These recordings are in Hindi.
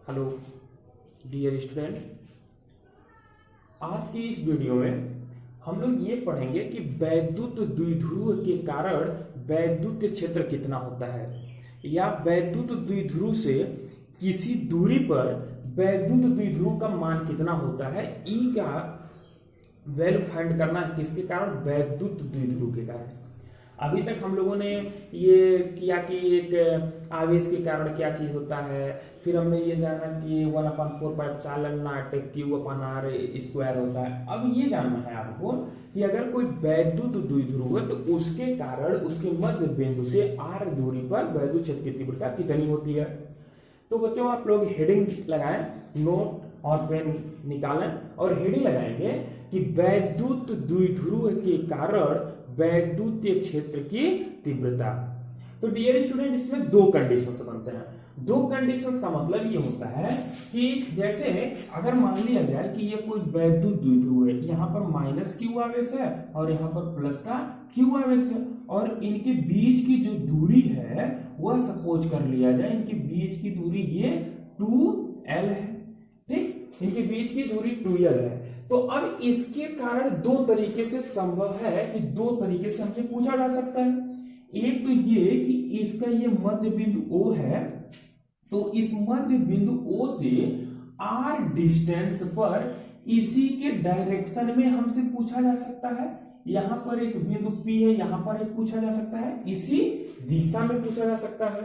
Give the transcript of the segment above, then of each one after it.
हेलो डियर स्टूडेंट, आज की इस वीडियो में हम लोग ये पढ़ेंगे कि वैद्युत द्विध्रुव के कारण वैद्युत क्षेत्र कितना होता है, या वैद्युत द्विध्रुव से किसी दूरी पर वैद्युत द्विध्रुव का मान कितना होता है। ई का वैल्यू फाइंड करना है किसके कारण, वैद्युत द्विध्रुव के कारण। अभी तक हम लोगों ने ये किया कि एक आवेश के कारण क्या चीज होता है, फिर हमने ये जाना कि 1/4 Q/R² होता है। अब ये जानना है आपको कि अगर कोई वैद्युत द्विध्रुव है तो उसके कारण उसके मध्य बिंदु से r दूरी पर वैद्युत क्षेत्र की तीव्रता कितनी होती है। तो बच्चों आप लोग हेडिंग लगाएं, नोट और पेन निकालें और हेडिंग लगाएंगे कि वैद्युत द्विध्रुव के कारण वैद्युतीय क्षेत्र की तीव्रता। तो डियर स्टूडेंट, इसमें दो कंडीशंस बनते हैं। दो कंडीशंस का मतलब ये होता है कि जैसे अगर मान लिया जाए कि ये कोई वैद्युत द्विध्रुव है, यहाँ पर -Q आवेश है और यहाँ पर प्लस का Q आवेश है, और इनके बीच की जो दूरी है वह सपोज कर लिया जाए, इनके बीच की दूरी ये 2L है। ठीक, इनके बीच की दूरी 2L है। तो अब इसके कारण दो तरीके से संभव है कि दो तरीके से हमसे पूछा जा सकता है। एक तो ये कि इसका ये मध्य बिंदु O है, तो इस मध्य बिंदु O से R डिस्टेंस पर इसी के डायरेक्शन में हमसे पूछा जा सकता है। यहां पर एक बिंदु P है, यहां पर एक पूछा जा सकता है, इसी दिशा में पूछा जा सकता है।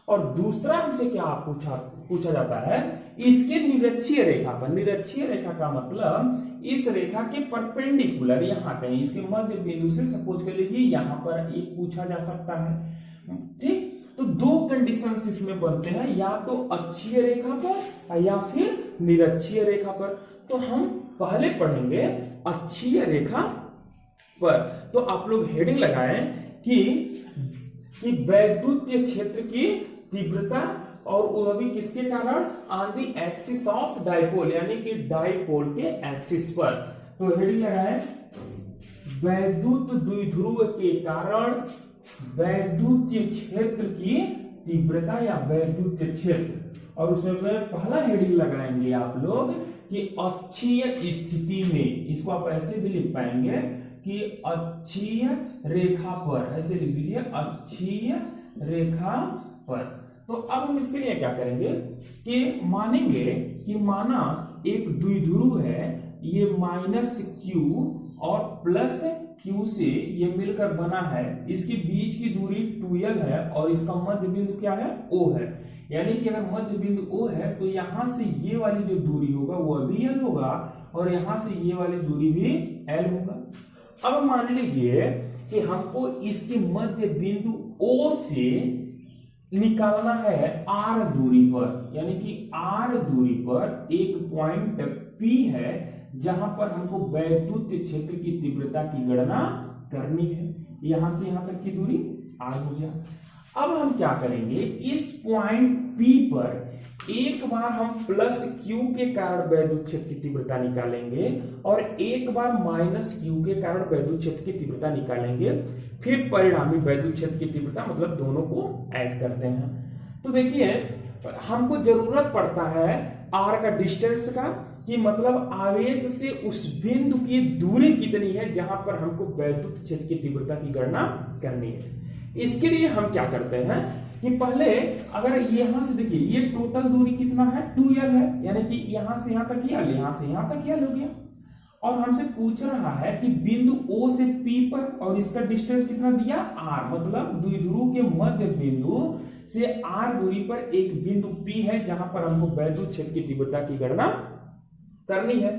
और दूसरा हमसे क्या पूछा जाता है, इसके निरक्षीय रेखा पर। निरक्षीय रेखा का मतलब इस रेखा के परपेंडिकुलर यहां कहीं इसके मध्य बिंदु से सपोज कर लीजिए यहां पर एक पूछा जा सकता है। ठीक, तो दो कंडीशंस इसमें बनते हैं, या तो अक्षीय रेखा पर या फिर निरक्षीय रेखा पर। तो हम पहले पढ़ेंगे अक्षीय रेखा पर। तो आप लोग हेडिंग लगाएं कि वैद्युतीय क्षेत्र की तीव्रता, और वो भी किसके कारण, on the axis of dipole, यानी कि डाइपोल के एक्सिस पर। तो हेडिंग लगाएं वैद्युत द्विध्रुव के कारण वैद्युतीय क्षेत्र की तीव्रता या वैद्युतीय क्षेत्र। और उसमें पहला हेडिंग लगाएंगे आप लोग कि अक्षीय स्थिति में, इसको आप ऐसे भी लिख पाएंगे कि अक्षीय रेखा पर, ऐसे लिख दीजिए अक्षीय रेखा पर। तो अब हम इसके लिए क्या करेंगे कि मानेंगे कि माना एक द्विध्रुव है, ये -Q और +Q से ये मिलकर बना है, इसके बीच की दूरी 2L है और इसका मध्य बिंदु क्या है, O है। यानी कि अगर मध्य बिंदु O है तो यहां से ये वाली जो दूरी होगा वह भी L होगा, और यहां से ये वाली दूरी भी L होगा। अब मान लीजिए कि हमको इसके मध्य बिंदु O से निकालना है R दूरी पर, यानी कि R दूरी पर एक पॉइंट P है जहां पर हमको वैद्युत क्षेत्र की तीव्रता की गणना करनी है। यहां से यहां तक की दूरी R हो गया। अब हम क्या करेंगे, इस पॉइंट P पर एक बार हम +Q के कारण वैद्युत क्षेत्र की तीव्रता निकालेंगे और एक बार -Q के कारण वैद्युत क्षेत्र की तीव्रता निकालेंगे। फिर परिणामी वैद्युत क्षेत्र की तीव्रता, मतलब दोनों को ऐड करते हैं। तो देखिए हमको जरूरत पड़ता है R का डिस्टेंस का, कि मतलब आवेश से उस बिंदु की दूरी कितनी है जहां पर हमको वैद्युत क्षेत्र की तीव्रता की गणना करनी है। इसके लिए हम क्या करते हैं कि पहले अगर यहां से देखिए ये टोटल दूरी कितना है, 2L है, यानी कि यहां से यहां तक L, यहां से यहां तक L हो गया। और हमसे पूछ रहा है कि बिंदु O से P पर, और इसका डिस्टेंस कितना दिया, R, मतलब द्विध्रुव के मध्य बिंदु से R दूरी पर एक बिंदु P है जहां पर हमको वैद्युत क्षेत्र की तीव्रता की गणना करनी है।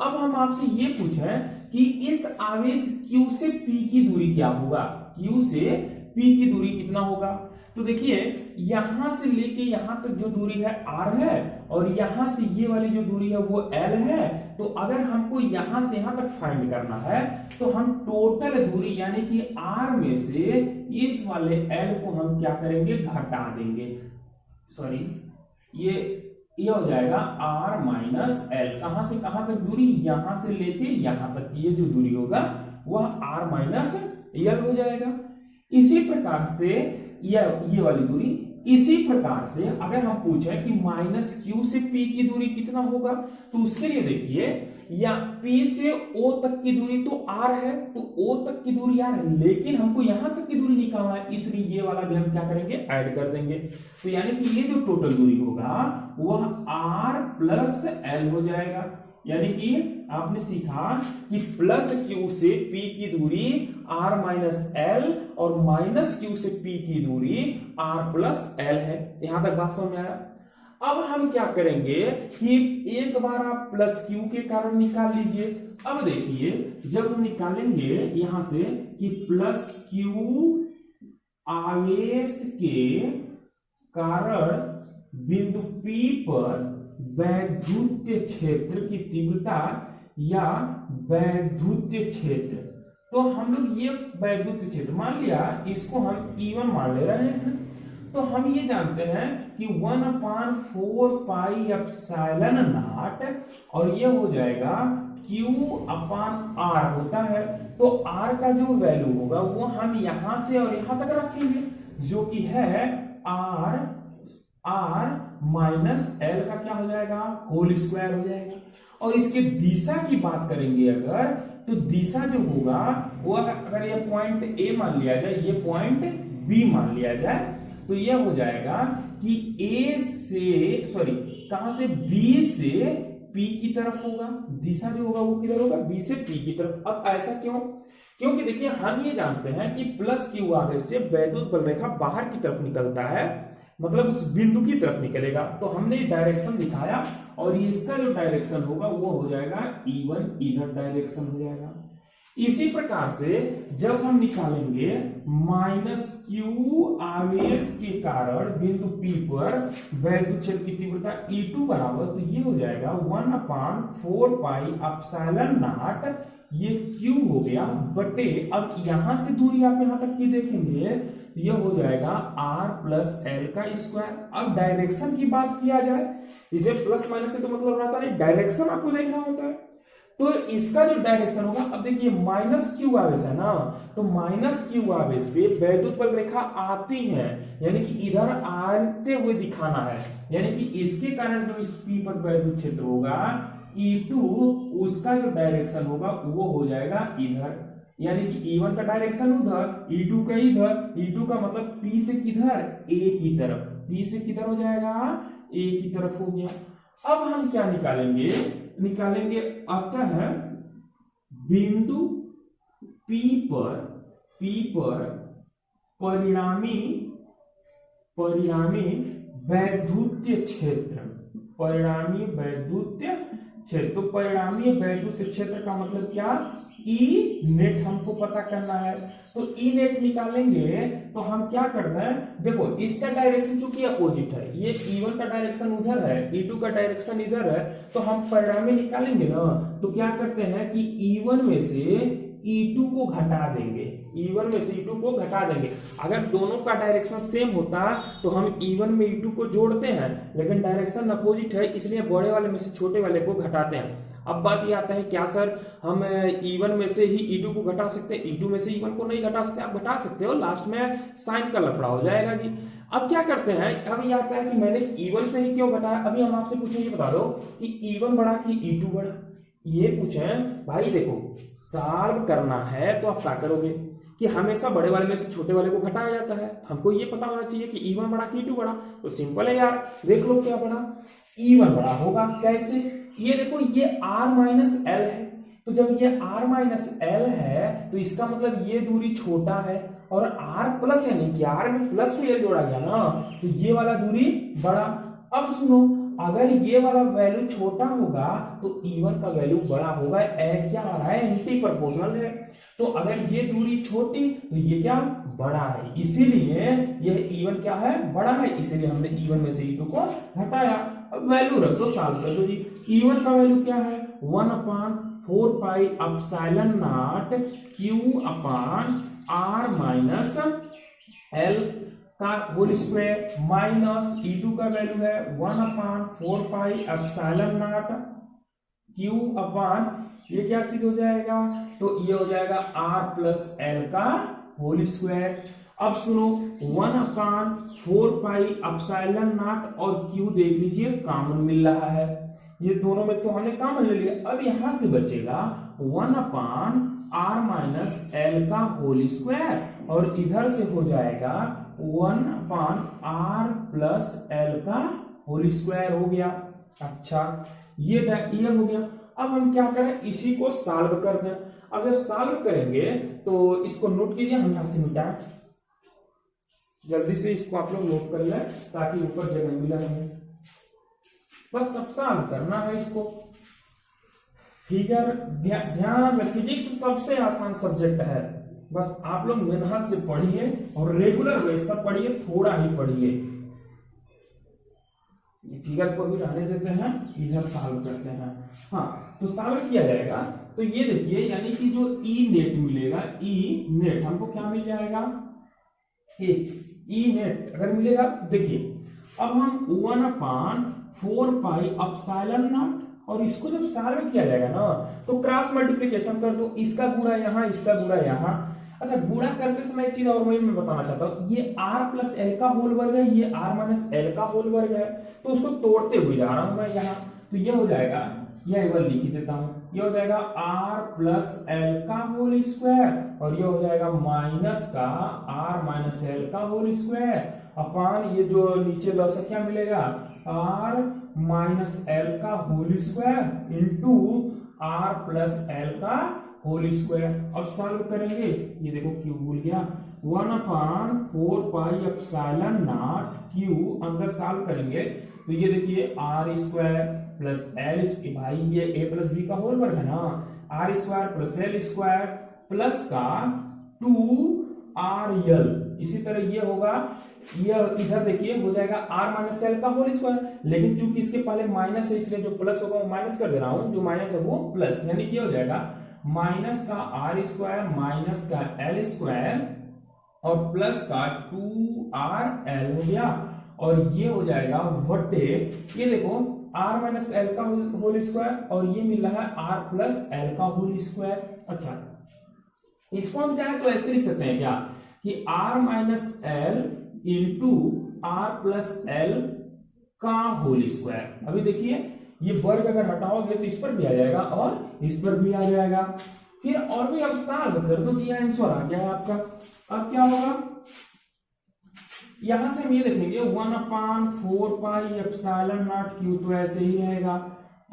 अब हम आपसे ये पूछें कि इस आवेश Q से P की दूरी क्या होगा, Q से P की दूरी कितना होगा। तो देखिए यहां से लेके यहां तक जो दूरी है R है, और यहां से ये वाली जो दूरी है वो L है। तो अगर हमको यहां से यहां तक फाइंड करना है तो हम टोटल दूरी यानी कि R में से इस वाले L को हम क्या करेंगे, घटा देंगे। सॉरी, ये हो जाएगा R - L। कहां से कहां तक दूरी, यहां से लेके यहां तक ये जो दूरी होगा वह R - L हो जाएगा। इसी प्रकार से ये वाली दूरी इसी प्रकार से अगर हम पूछें कि माइनस क्यू से पी की दूरी कितना होगा, तो उसके लिए देखिए, या पी से ओ तक की दूरी तो आर है, तो ओ तक की दूरी आर है, लेकिन हमको यहां तक की दूरी निकालना है, इसलिए ये वाला भी हम क्या करेंगे, ऐड कर देंगे। तो यानी कि ये जो टोटल दूरी होगा वह आर प्लस एल हो जाएगा। यानी कि आपने सीखा कि प्लस क्यू से पी की दूरी आर माइनस एल और माइनस क्यू से पी की दूरी आर प्लस एल है। यहां तक बात समझ में आया। अब हम क्या करेंगे कि एक बार आप प्लस क्यू के कारण निकाल लीजिए। अब देखिए, जब हम निकालेंगे यहां से कि प्लस क्यू आवेश के कारण बिंदु P पर वैद्युतीय क्षेत्र की तीव्रता या वैद्युतीय क्षेत्र, तो हम लोग ये वैद्युतीय क्षेत्र मान लिया, इसको हम E1 मान ले रहे हैं। तो हम ये जानते हैं कि 1/4 पाई एप्सिलॉन नॉट, और ये हो जाएगा Q/R होता है। तो R का जो वैल्यू होगा वो हम यहां से और यहां तक रखेंगे, जो कि है R माइनस एल का क्या हो जाएगा, होल स्क्वायर हो जाएगा। और इसके दिशा की बात करेंगे अगर, तो दिशा जो होगा वो अगर ये पॉइंट ए मान लिया जाए, ये पॉइंट बी मान लिया जाए, तो ये हो जाएगा कि ए से कहां से, बी से पी की तरफ होगा। दिशा जो होगा वो किधर होगा, बी से पी की तरफ। अब ऐसा क्यों, क्योंकि देखिए हम ये जानते हैं कि प्लस क्यू आवेश से वैद्युत बल रेखा बाहर की तरफ निकलता है, मतलब उस बिंदु की तरफ निकलेगा। तो हमने डायरेक्शन दिखाया और इसका जो डायरेक्शन होगा वो हो जाएगा E1, इधर डायरेक्शन हो जाएगा। इसी प्रकार से जब हम निकालेंगे माइनस क्यू आवेश के कारण बिंदु P पर वैद्युत क्षेत्र की तीव्रता E2 बराबर, तो ये हो जाएगा 1/4 पाई एप्सिलॉन नॉट, ये Q हो गया बटे, अब यहां से दूरी आप यहां तक की देखेंगे, ये हो जाएगा R प्लस एल का स्क्वायर। अब डायरेक्शन की बात किया जाए, इसमें प्लस माइनस से तो मतलब रहता नहीं, डायरेक्शन आपको देखना होता है। तो इसका जो डायरेक्शन होगा, अब देखिए माइनस क्यू आवेश है ना, तो माइनस क्यू आवेश पे वैद्युत बल रेखा आती है, यानी कि इधर आते हुए दिखाना है, यानी कि इसके कारण जो इस P पर वैद्युत क्षेत्र होगा E2, उसका जो डायरेक्शन होगा वो हो जाएगा इधर, यानी कि E1 का डायरेक्शन उधर, E2 का इधर, E2 का मतलब P से किधर, A की तरफ, P से किधर हो जाएगा, A की तरफ हो गया। अब हम क्या निकालेंगे, अतः बिंदु P पर परिणामी वैद्युतीय क्षेत्र, तो परिणामी वैद्युतीय क्षेत्र का मतलब क्या, E नेट हमको पता करना है। तो E नेट निकालेंगे तो हम क्या करना है, देखो इसका डायरेक्शन चूंकि अपोजिट है, ये E1 का डायरेक्शन उधर है, E2 का डायरेक्शन इधर है, तो हम परिणामी निकालेंगे ना, तो क्या करते हैं कि E1 में से E2 को घटा देंगे, E1 में से E2 को घटा देंगे। अगर दोनों का डायरेक्शन सेम होता तो हम E1 में E2 को जोड़ते हैं, लेकिन डायरेक्शन अपोजिट है, इसलिए बड़े वाले में से छोटे वाले को घटाते हैं। अब बात ये आता है, क्या सर हम E1 में से ही E2 को घटा सकते हैं, E2 में से E1 को नहीं घटा सकते? आप घटा सकते हो, लास्ट में साइन का लफड़ा हो जाएगा जी। अब क्या करते हैं, अब ये आता है कि मैंने E1 से ही क्यों घटाया। अभी हम आपसे पूछेंगे, बता दो कि E1 बड़ा कि E2 बड़ा, ये पूछें भाई। देखो सॉल्व करना है तो आप क्या करोगे कि हमेशा बड़े वाले में से छोटे वाले को घटाया जाता है, हमको ये पता होना चाहिए कि E1 बड़ा कि E2 बड़ा। तो सिंपल है यार, देख लो क्या बड़ा, E1 बड़ा होगा। कैसे, ये देखो ये R माइनस एल है, तो जब ये R माइनस एल है तो इसका मतलब ये दूरी छोटा है, और R प्लस यानी कि R में प्लस को ये जोड़ा गया ना, तो ये वाला दूरी बड़ा। अब सुनो, अगर ये वाला वैल्यू छोटा होगा तो E1 का वैल्यू बड़ा होगा, क्या आ रहा है, एंटी प्रोपोर्शनल है। तो अगर ये दूरी छोटी तो ये क्या बड़ा है, इसीलिए यह E1 क्या है, बड़ा है, इसीलिए हमने E1 में से E2 को घटाया। अब वैल्यू रख दो, सॉल्व कर दो जी। E1 का वैल्यू क्या है, 1/4 pi epsilon not Q/R minus L का होल स्क्वायर, माइनस E2 का वैल्यू है 1/4 पाई एप्सिलॉन नॉट Q/, ये क्या चीज हो जाएगा, तो ये हो जाएगा R प्लस एल का होल स्क्वायर। अब सुनो 1/4πε0 और Q देख लीजिए कॉमन मिल रहा है, ये दोनों में तो हमने कॉमन ले लिया। अब यहां से बचेगा 1/r-l का होल स्क्वायर और इधर से हो जाएगा 1/r+l का होल स्क्वायर हो गया। अच्छा ये हो गया। अब हम क्या करें, इसी को सॉल्व कर दें। अगर सॉल्व करेंगे तो इसको नोट कीजिए, हम यहां से मिटाएं, जल्दी से इसको आप लोग नोट कर लें ताकि ऊपर जगह मिला हमें। बस सब सॉल्व करना है इसको। फिगर ध्यान में, फिजिक्स सबसे आसान सब्जेक्ट है, बस आप लोग मेहनत से पढ़िए और रेगुलर बेस पर पढ़िए, थोड़ा ही पढ़िए। ये फिगर को भी रहने देते हैं, इधर सॉल्व करते हैं। हाँ तो सॉल्व किया जाएगा तो ये देखिए, यानी कि जो ई नेट मिलेगा, ई नेट हमको क्या मिल जाएगा, ई नेट अगर मिलेगा देखिए, अब हम 1/4πε0 और इसको जब सॉल्व किया जाएगा ना तो क्रॉस मल्टीप्लिकेशन कर दो, इसका गुणा यहाँ, इसका गुणा यहाँ। अच्छा गुणा करते समय एक चीज और मैं बताना चाहता हूँ, ये r+l का होल वर्ग है, ये r-l का होल वर्ग है, तो उसको तोड़ते हुए जा रहा हूं मैं यहाँ। तो ये हो जाएगा, यह एक बार लिख ही देता हूं, ये हो जाएगा r+l का होल स्क्वायर और ये हो जाएगा माइनस का r-l का होल स्क्वायर अपान ये जो नीचे लॉस क्या मिलेगा, r-l का होल स्क्वायर इंटू r+l का होल स्क्वायर। अब सॉल्व करेंगे, ये देखो क्यू भूल गया, 1/4πε0 क्यू अंदर सॉल्व करेंगे तो ये देखिए r² प्लस l, भाई ये a प्लस b का होल वर्ग है ना, r² प्लस l² प्लस का 2rl। इसी तरह ये होगा, ये इधर देखिए हो जाएगा r-l का होल स्क्वायर, लेकिन चूंकि इसके पहले माइनस है इसलिए जो प्लस होगा वो माइनस कर दे रहा हूं, जो माइनस है वो प्लस, यानी कि हो जाएगा माइनस का r² माइनस का l² और प्लस का 2rl हो गया और ये हो जाएगा बटे, ये देखो r-l का होल स्क्वायर और ये मिल रहा है r+l का होल स्क्वायर। अच्छा इसको हम चाहे तो ऐसे लिख सकते हैं क्या कि r-l इंटू r+l का होल स्क्वायर। अभी देखिए ये वर्ग अगर हटाओगे तो इस पर भी आ जाएगा और इस पर भी आ जाएगा। फिर और भी अब सॉल्व कर दो, जी आंसर आ गया है आपका। अब क्या होगा, यहां से हम ये लिखेंगे 1/4πε0 क्यू, तो ऐसे ही रहेगा।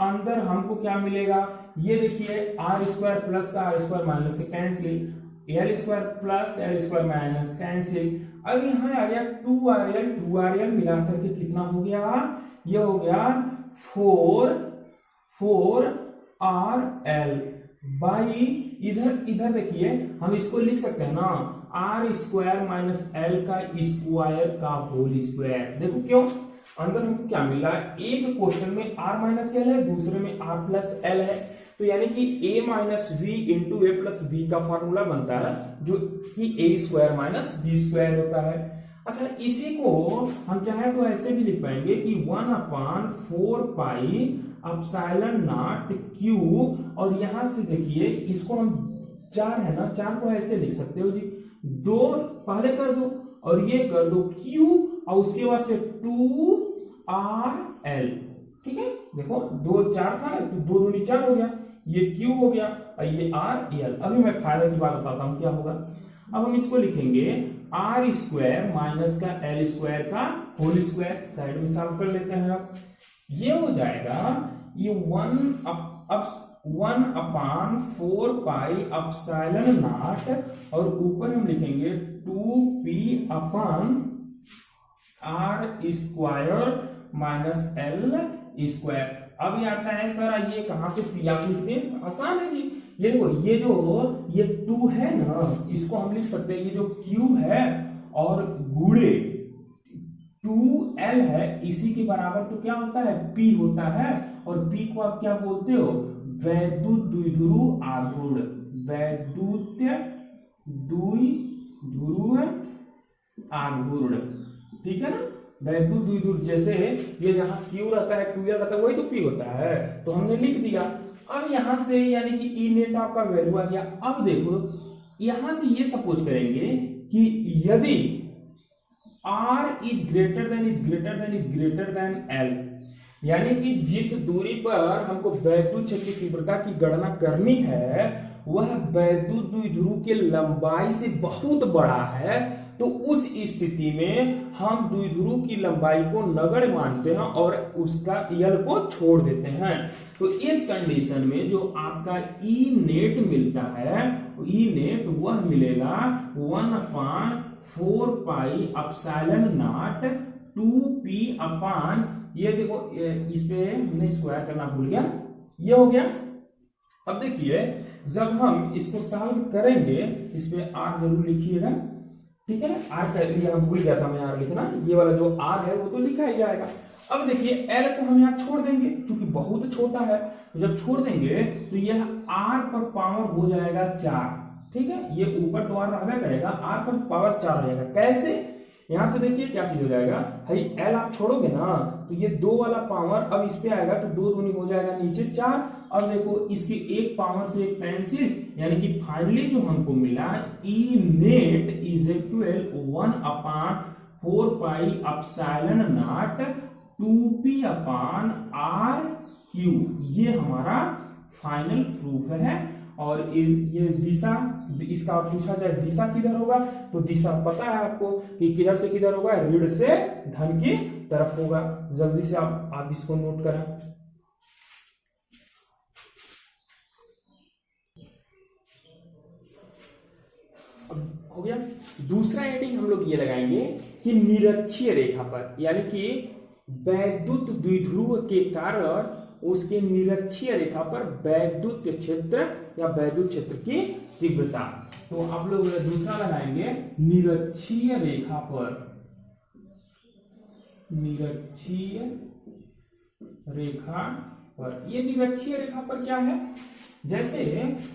अंदर हमको क्या मिलेगा, ये देखिए r² प्लस का r² माइनस से cancel, l² plus l² minus cancel. अब यहाँ आ गया 2rl मिला करके कितना हो गया, ये हो गया 4rl बाई इधर देखिए हम इसको लिख सकते हैं ना r² माइनस l का स्क्वायर का होल स्क्वायर। देखो क्यों, अंदर हमको क्या मिल रहा है, एक क्वेश्चन में r-l है, दूसरे में r+l है, तो यानी कि a minus v into a plus b का फॉर्मूला बनता है जो कि a² माइनस b² होता है। अच्छा इसी को हम चाहे तो ऐसे भी लिख पाएंगे कि 1/4πε0 क्यू, और यहां से देखिए इसको हम 4 है ना, 4 को ऐसे लिख सकते हो जी, 2 पहले कर दो और ये कर दो क्यू और उसके बाद से 2rl। ठीक है, देखो 2 4 था ना तो 2 दूनी 4 हो गया, ये क्यू हो गया और ये rl। अभी मैं फायदा की बात बताता हूं क्या होगा। अब हम इसको लिखेंगे r² माइनस का l² का होल स्क्वायर, साइड में सॉल्व कर लेते हैं। अब ये हो जाएगा, ये 1/4πε0 और ऊपर हम लिखेंगे 2p/r² माइनस l²। अब ये आता है सर ये कहां से p आप लिखते हैं, आसान है जी, ये देखो ये जो ये 2 है ना, इसको हम लिख सकते हैं ये जो q है और गुणे 2l है, इसी के बराबर तो क्या होता है p होता है, और p को आप क्या बोलते हो, वैद्युत द्विध्रुव आघूर्ण, वैद्युत द्विध्रुव आघूर्ण। ठीक है ना, वैद्युत द्विध्रुव, जैसे ये जहां q रहता है 2l रहता है वही तो p होता है, तो हमने लिख दिया। अब यहां से यानी कि ई नेट आपका वैल्यू आ गया। अब देखो यहां से ये सपोज करेंगे कि यदि r is greater then L, यानी कि जिस दूरी पर हमको वैद्युत क्षेत्र की तीव्रता की गणना करनी है वह वैद्युत द्विध्रुव के लंबाई से बहुत बड़ा है, तो उस स्थिति में हम द्विध्रुव की लंबाई को नगण्य मानते हैं और उसका यल को छोड़ देते हैं। तो इस कंडीशन में जो आपका ई नेट मिलता है, ई नेट वह मिलेगा 1/4 पाई एप्सिलॉन नॉट 2p अपान, ये देखो इस पे हमने स्क्वायर करना भूल गया, ये हो गया। अब देखिए जब हम इसको सॉल्व करेंगे, इस पे r जरूर लिखिएगा, ठीक है ना, r का ये हम भूल गया था मैं r लिखना, ये वाला जो r है वो तो लिखा ही जाएगा। अब देखिए l को हम यहाँ छोड़ देंगे क्योंकि बहुत छोटा है, तो जब छोड़ देंगे तो यह r पर पावर हो जाएगा 4, ठीक है, ये ऊपर तो r रहना करेगा, r पर पावर 4 हो जाएगा। कैसे, यहां से देखिए क्या चीज हो जाएगा, भाई l आप छोड़ोगे ना तो ये 2 वाला पावर अब इस पे आएगा तो 2 दूनी हो जाएगा नीचे 4। अब देखो इसकी एक पावर से एक कैंसिल, यानी कि फाइनली जो हमको मिला E net is equal 1/4 pi epsilon naught 2p upon r Q, ये हमारा फाइनल प्रूफ है। और ये दिशा, इसका पूछा जाए दिशा किधर होगा, तो दिशा पता है आपको कि किधर से किधर होगा, ऋण से धन की तरफ होगा। जल्दी से आप इसको नोट करें। अब हो गया। दूसरा हेडिंग हम लोग ये लगाएंगे कि निरक्षीय रेखा पर, यानी कि वैद्युत द्विध्रुव के कारण उसके निरक्षीय रेखा पर वैद्युत क्षेत्र या वैद्युत क्षेत्र की तीव्रता। तो आप लोग दूसरा लगाएंगे निरक्षीय रेखा पर, निरक्षीय रेखा पर। ये निरक्षीय रेखा पर क्या है, जैसे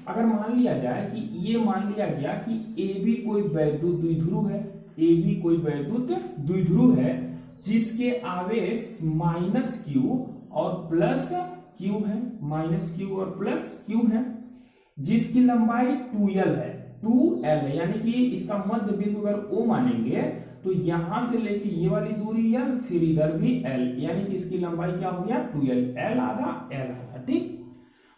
अगर मान लिया जाए कि ये मान लिया गया कि AB कोई वैद्युत द्विध्रुव है, AB कोई वैद्युत द्विध्रुव है जिसके आवेश -q और +q है, -q और +q है, जिसकी लंबाई 2l है, 2l है, यानी कि इसका मध्य बिंदु अगर O मानेंगे तो यहां से लेके ये वाली दूरी l, फिर इधर भी l, यानी कि इसकी लंबाई क्या हो गया 2l, l आधा l आधा, ठीक।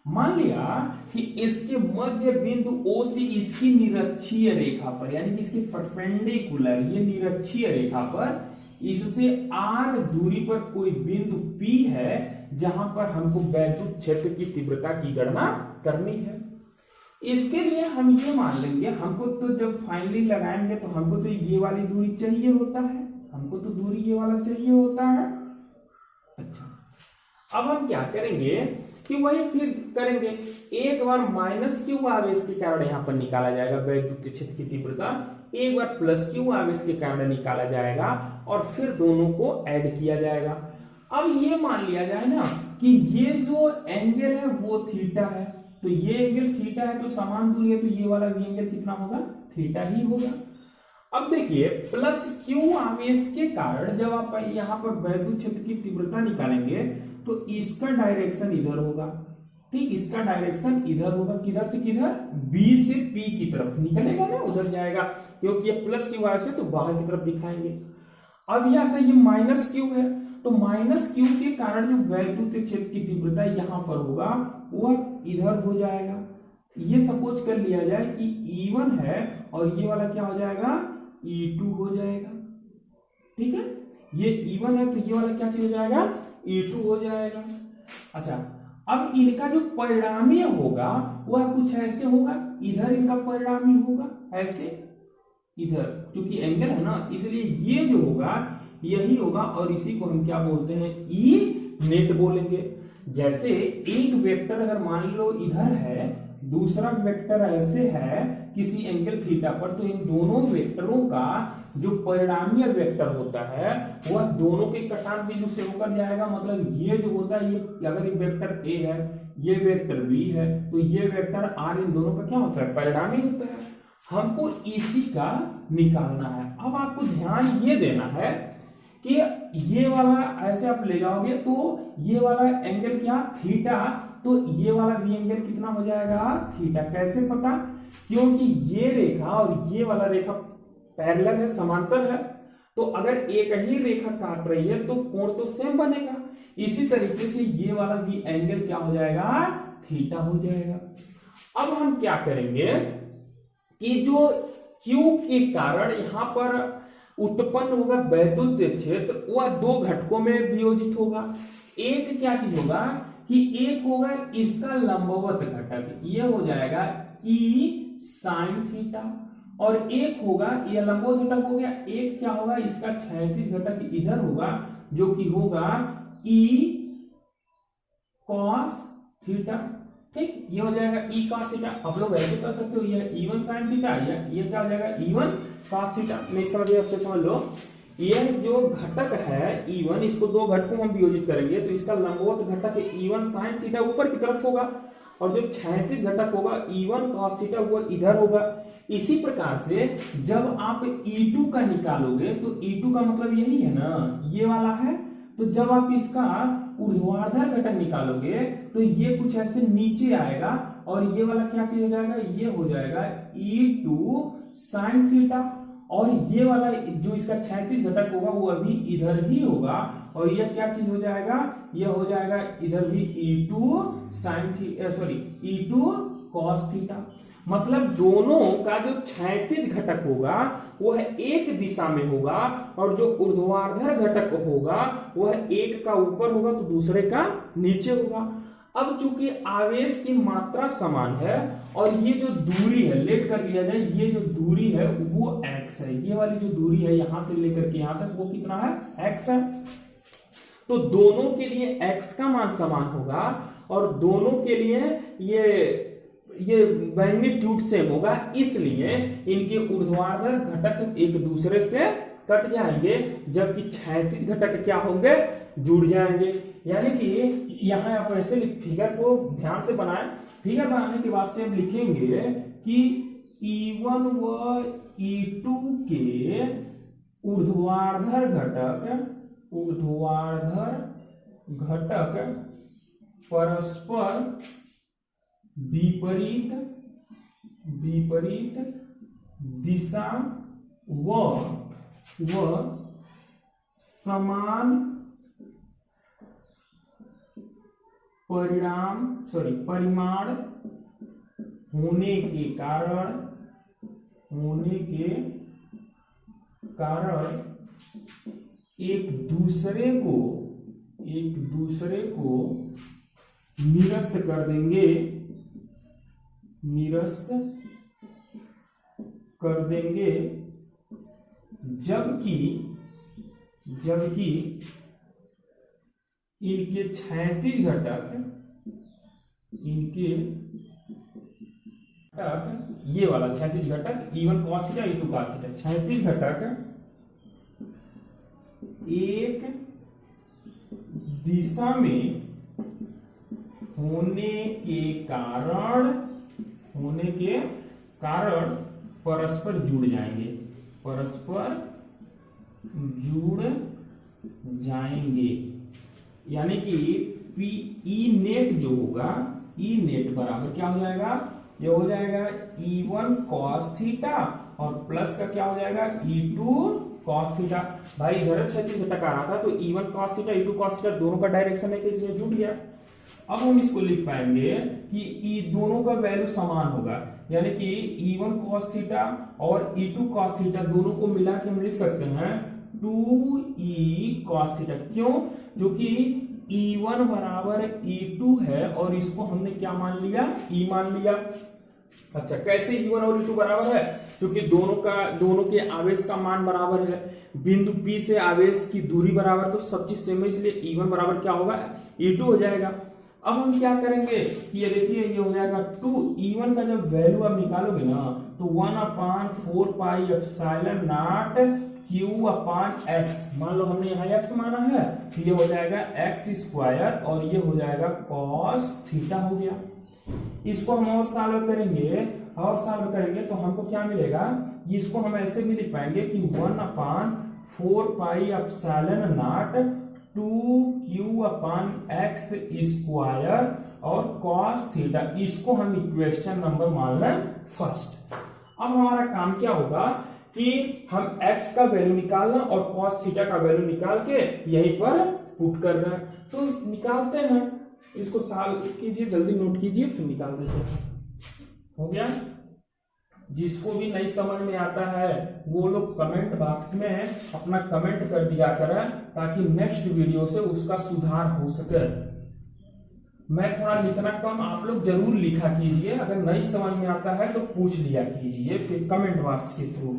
मान लिया कि इसके मध्य बिंदु O से इसकी निरक्षीय रेखा पर, यानी कि इसके परपेंडिकुलर, ये निरक्षीय रेखा पर इससे r दूरी पर कोई बिंदु P है जहां पर हमको वैद्युत क्षेत्र की तीव्रता की गणना करनी है। इसके लिए हम ये मान लेंगे, हमको तो जब फाइनली लगाएंगे तो हमको तो ये वाली दूरी चाहिए होता है, हमको तो दूरी ये वाला चाहिए होता है। अच्छा, अब हम क्या करेंगे कि वही फिर करेंगे, एक बार -q आवेश के कारण यहां पर निकाला जाएगा वैद्युत क्षेत्र की तीव्रता, एक बार +q आवेश के कारण निकाला जाएगा और फिर दोनों को ऐड किया जाएगा। अब ये मान लिया जाए ना कि ये जो एंगल है वो थीटा है, तो ये एंगल थीटा है तो समान दूरी है, तो ये वाला भी एंगल कितना होगा, थीटा ही होगा। अब देखिए +q आवेश के कारण जब आप यहां पर वैद्युत क्षेत्र की तीव्रता निकालेंगे तो इसका डायरेक्शन इधर होगा, ठीक, इसका डायरेक्शन इधर होगा, किधर से किधर, B से P की तरफ निकलेगा ना, उधर जाएगा, क्योंकि ये +q आवेश है तो बाहर की तरफ दिखाएंगे। अब यह आता है ये -q है, तो -q के कारण जो वैद्युत क्षेत्र की तीव्रता यहां पर होगा वह इधर हो जाएगा। ये सपोज कर लिया जाए कि E1 है और ये वाला क्या हो जाएगा, E2 हो जाएगा, ठीक है, ये E1 है तो ये वाला क्या चीज हो जाएगा, E2 हो जाएगा। अच्छा, अब इनका जो परिणामीय होगा वह कुछ ऐसे होगा, इधर इनका परिणामी होगा ऐसे, इधर क्योंकि एंगल है ना इसलिए ये जो होगा यही होगा, और इसी को हम क्या बोलते हैं, ई नेट बोलेंगे। जैसे एक वेक्टर अगर मान लो इधर है, दूसरा वेक्टर ऐसे है किसी एंगल थीटा पर, तो इन दोनों वेक्टरों का जो परिणामीय वेक्टर होता है वह दोनों के कटान बिंदु से होकर जाएगा। मतलब ये जो होता है, ये अगर ये वेक्टर ए है, ये वेक्टर बी है, तो ये वेक्टर आर, इन दोनों का क्या होता है, परिणामी होता है। हमको इसी का निकालना है। अब आपको ध्यान ये देना है कि ये वाला ऐसे आप ले जाओगे तो ये वाला एंगल क्या, थीटा, तो ये वाला भी एंगल कितना हो जाएगा, थीटा। कैसे पता, क्योंकि ये रेखा और ये वाला रेखा पैरेलल है, समांतर है, तो अगर एक ही रेखा काट रही है तो कोण तो सेम बनेगा। इसी तरीके से ये वाला भी एंगल क्या हो जाएगा, थीटा हो जाएगा। अब हम क्या करेंगे कि जो Q के कारण यहां पर उत्पन्न होगा वैद्युत क्षेत्र, वह दो घटकों में वियोजित होगा। एक क्या चीज होगा कि एक होगा इसका लंबवत घटक, ये हो जाएगा E sin थीटा, और एक होगा यह लंबवत घटक हो गया, एक क्या होगा इसका क्षैतिज घटक इधर होगा जो कि होगा E cos थीटा। ठीक, ये हो जाएगा E cos थीटा। आप लोग ऐसे कर सकते हो, ये E1 sin थीटा, ये क्या हो जाएगा E1 cos थीटा। नहीं समझ अच्छे समझ लो, ये जो घटक है E1, इसको दो घटकों में हम वियोजित करेंगे तो इसका लंबवत घटक E1 sin थीटा ऊपर की तरफ होगा, और जो क्षैतिज घटक होगा E1 cos थीटा वो इधर होगा। इसी प्रकार से जब आप E2 का निकालोगे तो E2 का मतलब यही है ना, ये वाला है, तो जब आप इसका ऊर्ध्वाधर घटक निकालोगे तो ये कुछ ऐसे नीचे आएगा, और ये वाला क्या चीज हो जाएगा, ये हो जाएगा E2 sin थीटा, और ये वाला जो इसका क्षैतिज घटक होगा वो अभी इधर ही होगा, और ये क्या चीज हो जाएगा, ये हो जाएगा इधर भी E2 sin theta, sorry E2 cos theta. मतलब दोनों का जो क्षैतिज घटक होगा वह एक दिशा में होगा, और जो ऊर्ध्वाधर घटक होगा वह एक का ऊपर होगा तो दूसरे का नीचे होगा। अब चूंकि आवेश की मात्रा समान है और ये जो दूरी है, लेट कर लिया जाए, ये जो दूरी है वो x है, ये वाली जो दूरी है यहां से लेकर के यहां तक वो कितना है, x है। तो दोनों के लिए x का मान समान होगा, और दोनों के लिए ये मैग्नीट्यूड सेम होगा, इसलिए इनके ऊर्ध्वाधर घटक एक दूसरे से कट जाएंगे, जबकि क्षैतिज घटक क्या होंगे, जुड़ जाएंगे। यानी कि यहाँ आप ऐसे फिगर को ध्यान से बनाएं, फिगर बनाने के बाद से हम लिखेंगे कि E1 व E2 के ऊर्ध्वाधर घटक परस्पर विपरीत दिशा व समान परिमाण होने के कारण एक दूसरे को निरस्त कर देंगे, जबकि इनके क्षैतिज घटक ये वाला क्षैतिज घटक E1 cos theta E2 cos theta, क्षैतिज घटक एक दिशा में होने के कारण परस्पर जुड़ जाएंगे। यानी कि E नेट जो होगा, E नेट बराबर क्या हो जाएगा, ये हो जाएगा E1 cos थीटा और प्लस का क्या हो जाएगा E2 cos थीटा। भाई इधर क्षैतिज घटक आ रहा था तो E1 cos theta E2 cos theta दोनों का डायरेक्शन है कि इसलिए जुड़ गया। अब हम इसको लिख पाएंगे कि E दोनों का वैल्यू समान होगा, यानी कि E1 cos थीटा और E2 cos थीटा दोनों को मिला के हम लिख सकते हैं 2E cos थीटा। क्यों? क्योंकि E1 बराबर E2 है और इसको हमने क्या मान लिया, E मान लिया। अच्छा, कैसे E1 और E2 बराबर है? क्योंकि दोनों के आवेश का मान बराबर है, बिंदु P से आवेश की दूरी बराबर, तो सब चीज सेम है, इसलिए E1 बराबर क्या होगा, E2 हो जाएगा। अब हम क्या करेंगे कि ये देखिए ये हो जाएगा 2, E1 का जब वैल्यू आप निकालोगे ना तो 1/4 पाई एप्सिलॉन नॉट Q/x, मान लो हमने यहाँ x माना है तो ये हो जाएगा x स्क्वायर और ये हो जाएगा cos थीटा हो गया। इसको हम और सॉल्व करेंगे तो हमको क्या मिलेगा, इसको हम ऐसे भी लिख पाएंगे कि 1/4 pi epsilon not 2Q/x square और cos थीटा। इसको हम इक्वेशन नंबर मान लें फर्स्ट। अब हमारा काम क्या होगा कि हम x का वैल्यू निकालना और cos थीटा का वैल्यू निकाल के यहीं पर पुट करना। तो निकालते हैं, इसको सॉल्व कीजिए, जल्दी नोट कीजिए, फिर निकाल दीजिए। हो गया। जिसको भी नहीं समझ में आता है वो लोग कमेंट बॉक्स में अपना कमेंट कर दिया करें, ताकि नेक्स्ट वीडियो से उसका सुधार हो सके। मैं थोड़ा लिखना कम, आप लोग जरूर लिखा कीजिए। अगर नहीं समझ में आता है तो पूछ लिया कीजिए फिर कमेंट बॉक्स के थ्रू,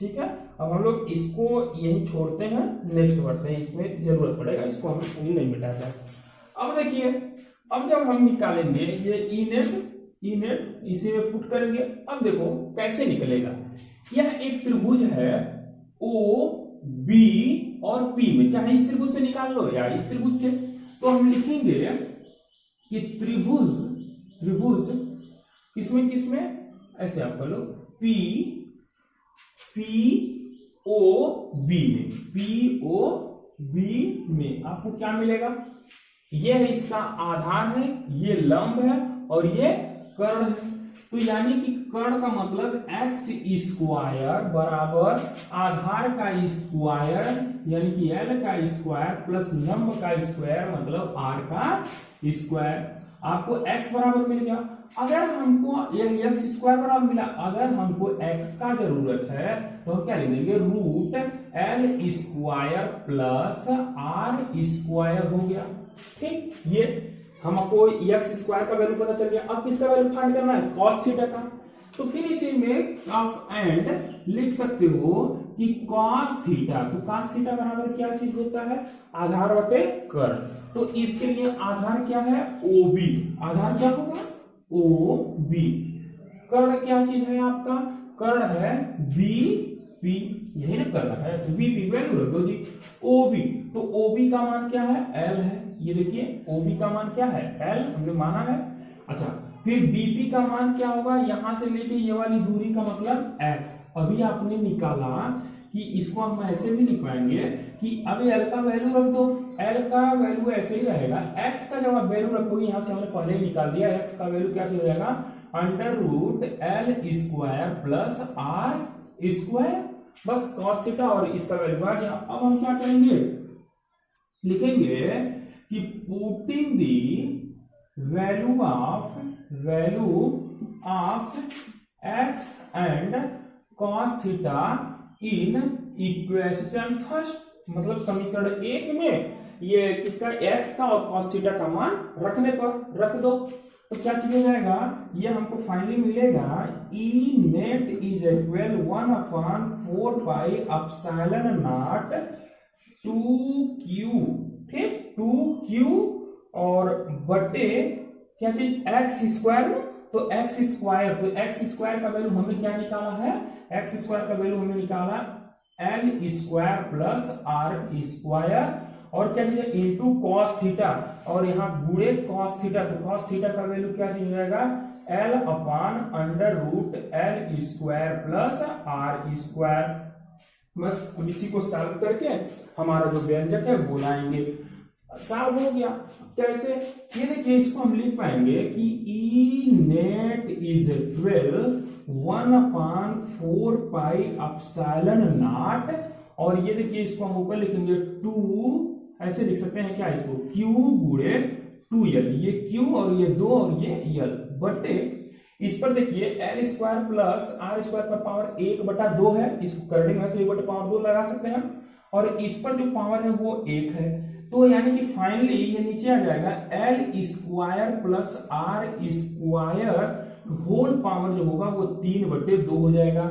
ठीक है। अब हम लोग इसको यही छोड़ते हैं, नेक्स्ट बढ़ते हैं, इसमें जरूरत पड़ेगा, इसको हम पूरी नहीं मिटाते हैं। अब देखिए, अब जब हम निकालेंगे ये ई नेट इसी में पुट करेंगे। अब देखो कैसे निकलेगा। यह एक त्रिभुज है ओ बी और पी में, चाहे इस त्रिभुज से निकाल लो या इस त्रिभुज से। तो हम लिखेंगे कि त्रिभुज किसमें ऐसे आप कर लो, पी ओ बी में आपको क्या मिलेगा, यह इसका आधार है, ये लंब है और ये कर्ण है। तो यानी कि कर्ण का मतलब एक्स स्क्वायर बराबर आधार का स्क्वायर यानी कि एल का स्क्वायर प्लस लंब का स्क्वायर मतलब आर का स्क्वायर। आपको x बराबर मिल गया। अगर हमको यह एक्स स्क्वायर बराबर मिला, अगर हमको x का जरूरत है तो हम क्या लिख देंगे, root L square plus R square हो गया। ठीक, ये हमको एक्स स्क्वायर का वैल्यू पता चल गया। अब किसका वैल्यू फाइंड करना है, कॉस थीटा का। तो फिर इसी में ऑफ एंड लिख सकते हो कि कॉस थीटा, तो कॉस थीटा बराबर क्या चीज होता है, आधार बटे कर्ण। तो इसके लिए आधार क्या है, ओबी। आधार क्या होगा, ओबी। कर्ण क्या चीज है आपका, कर्ण है बी पी, यही ना कर्ण है, तो बी पी वैल्यू रख दो जी। ओबी, तो ओबी का मान क्या है, एल है। ये देखिए ओबी का मान क्या है, एल हमने माना है। अच्छा, फिर बीपी का मान क्या होगा, यहां से लेके ये वाली दूरी का मतलब एक्स। अभी आपने निकाला कि इसको हम ऐसे भी लिख पाएंगे कि अब एल का वैल्यू रख दो, एल का वैल्यू ऐसे ही रहेगा। एक्स का जब आप वैल्यू रखोगे, यहां से हमने पहले ही निकाल दिया, एक्स का वैल्यू क्या चल जाएगा, under root L square plus R square, बस कॉस थीटा और इसका वैल्यू आ गया। अब हम क्या करेंगे, लिखेंगे कि putting the value of x and cos theta in equation first, मतलब समीकरण 1 में ये किसका, एक्स का और कॉस थीटा का मान रखने पर रख दो। तो क्या चीज हो जाएगा, ये हमको फाइनली मिलेगा E net is equal 1/4 pi epsilon naught 2q, ठीक, 2q और बटे क्या चीज, एक्स स्क्वायर में। तो एक्स स्क्वायर, तो एक्स स्क्वायर का वैल्यू हमने क्या निकाला है, एक्स स्क्वायर का वैल्यू हमने निकाला L square plus R square और क्या चीज, इंटू कॉस थीटा, और यहाँ गुणे कॉस थीटा। तो कॉस थीटा का वैल्यू क्या चीज जाएगा, L upon under root L square plus R square. बस अब इसी को सॉल्व करके हमारा जो व्यंजक है वो लाएंगे। सॉल्व हो गया। कैसे, ये देखिए, इसको हम लिख पाएंगे कि E net is equal 1/4 pi epsilon naught, और ये देखिए इसको हम ऊपर लिखेंगे 2, ऐसे लिख सकते हैं क्या इसको, Q गुणे 2L, ये Q और ये 2 और ये L बटे, इस पर देखिए L square plus R square पर पावर 1/2 है, इसको करने में तो 1/2 लगा सकते हैं, और इस पर जो पावर है वो 1 है। तो यानी कि फाइनली ये नीचे आ जाएगा L square plus R square whole power जो होगा वो 3/2 हो जाएगा।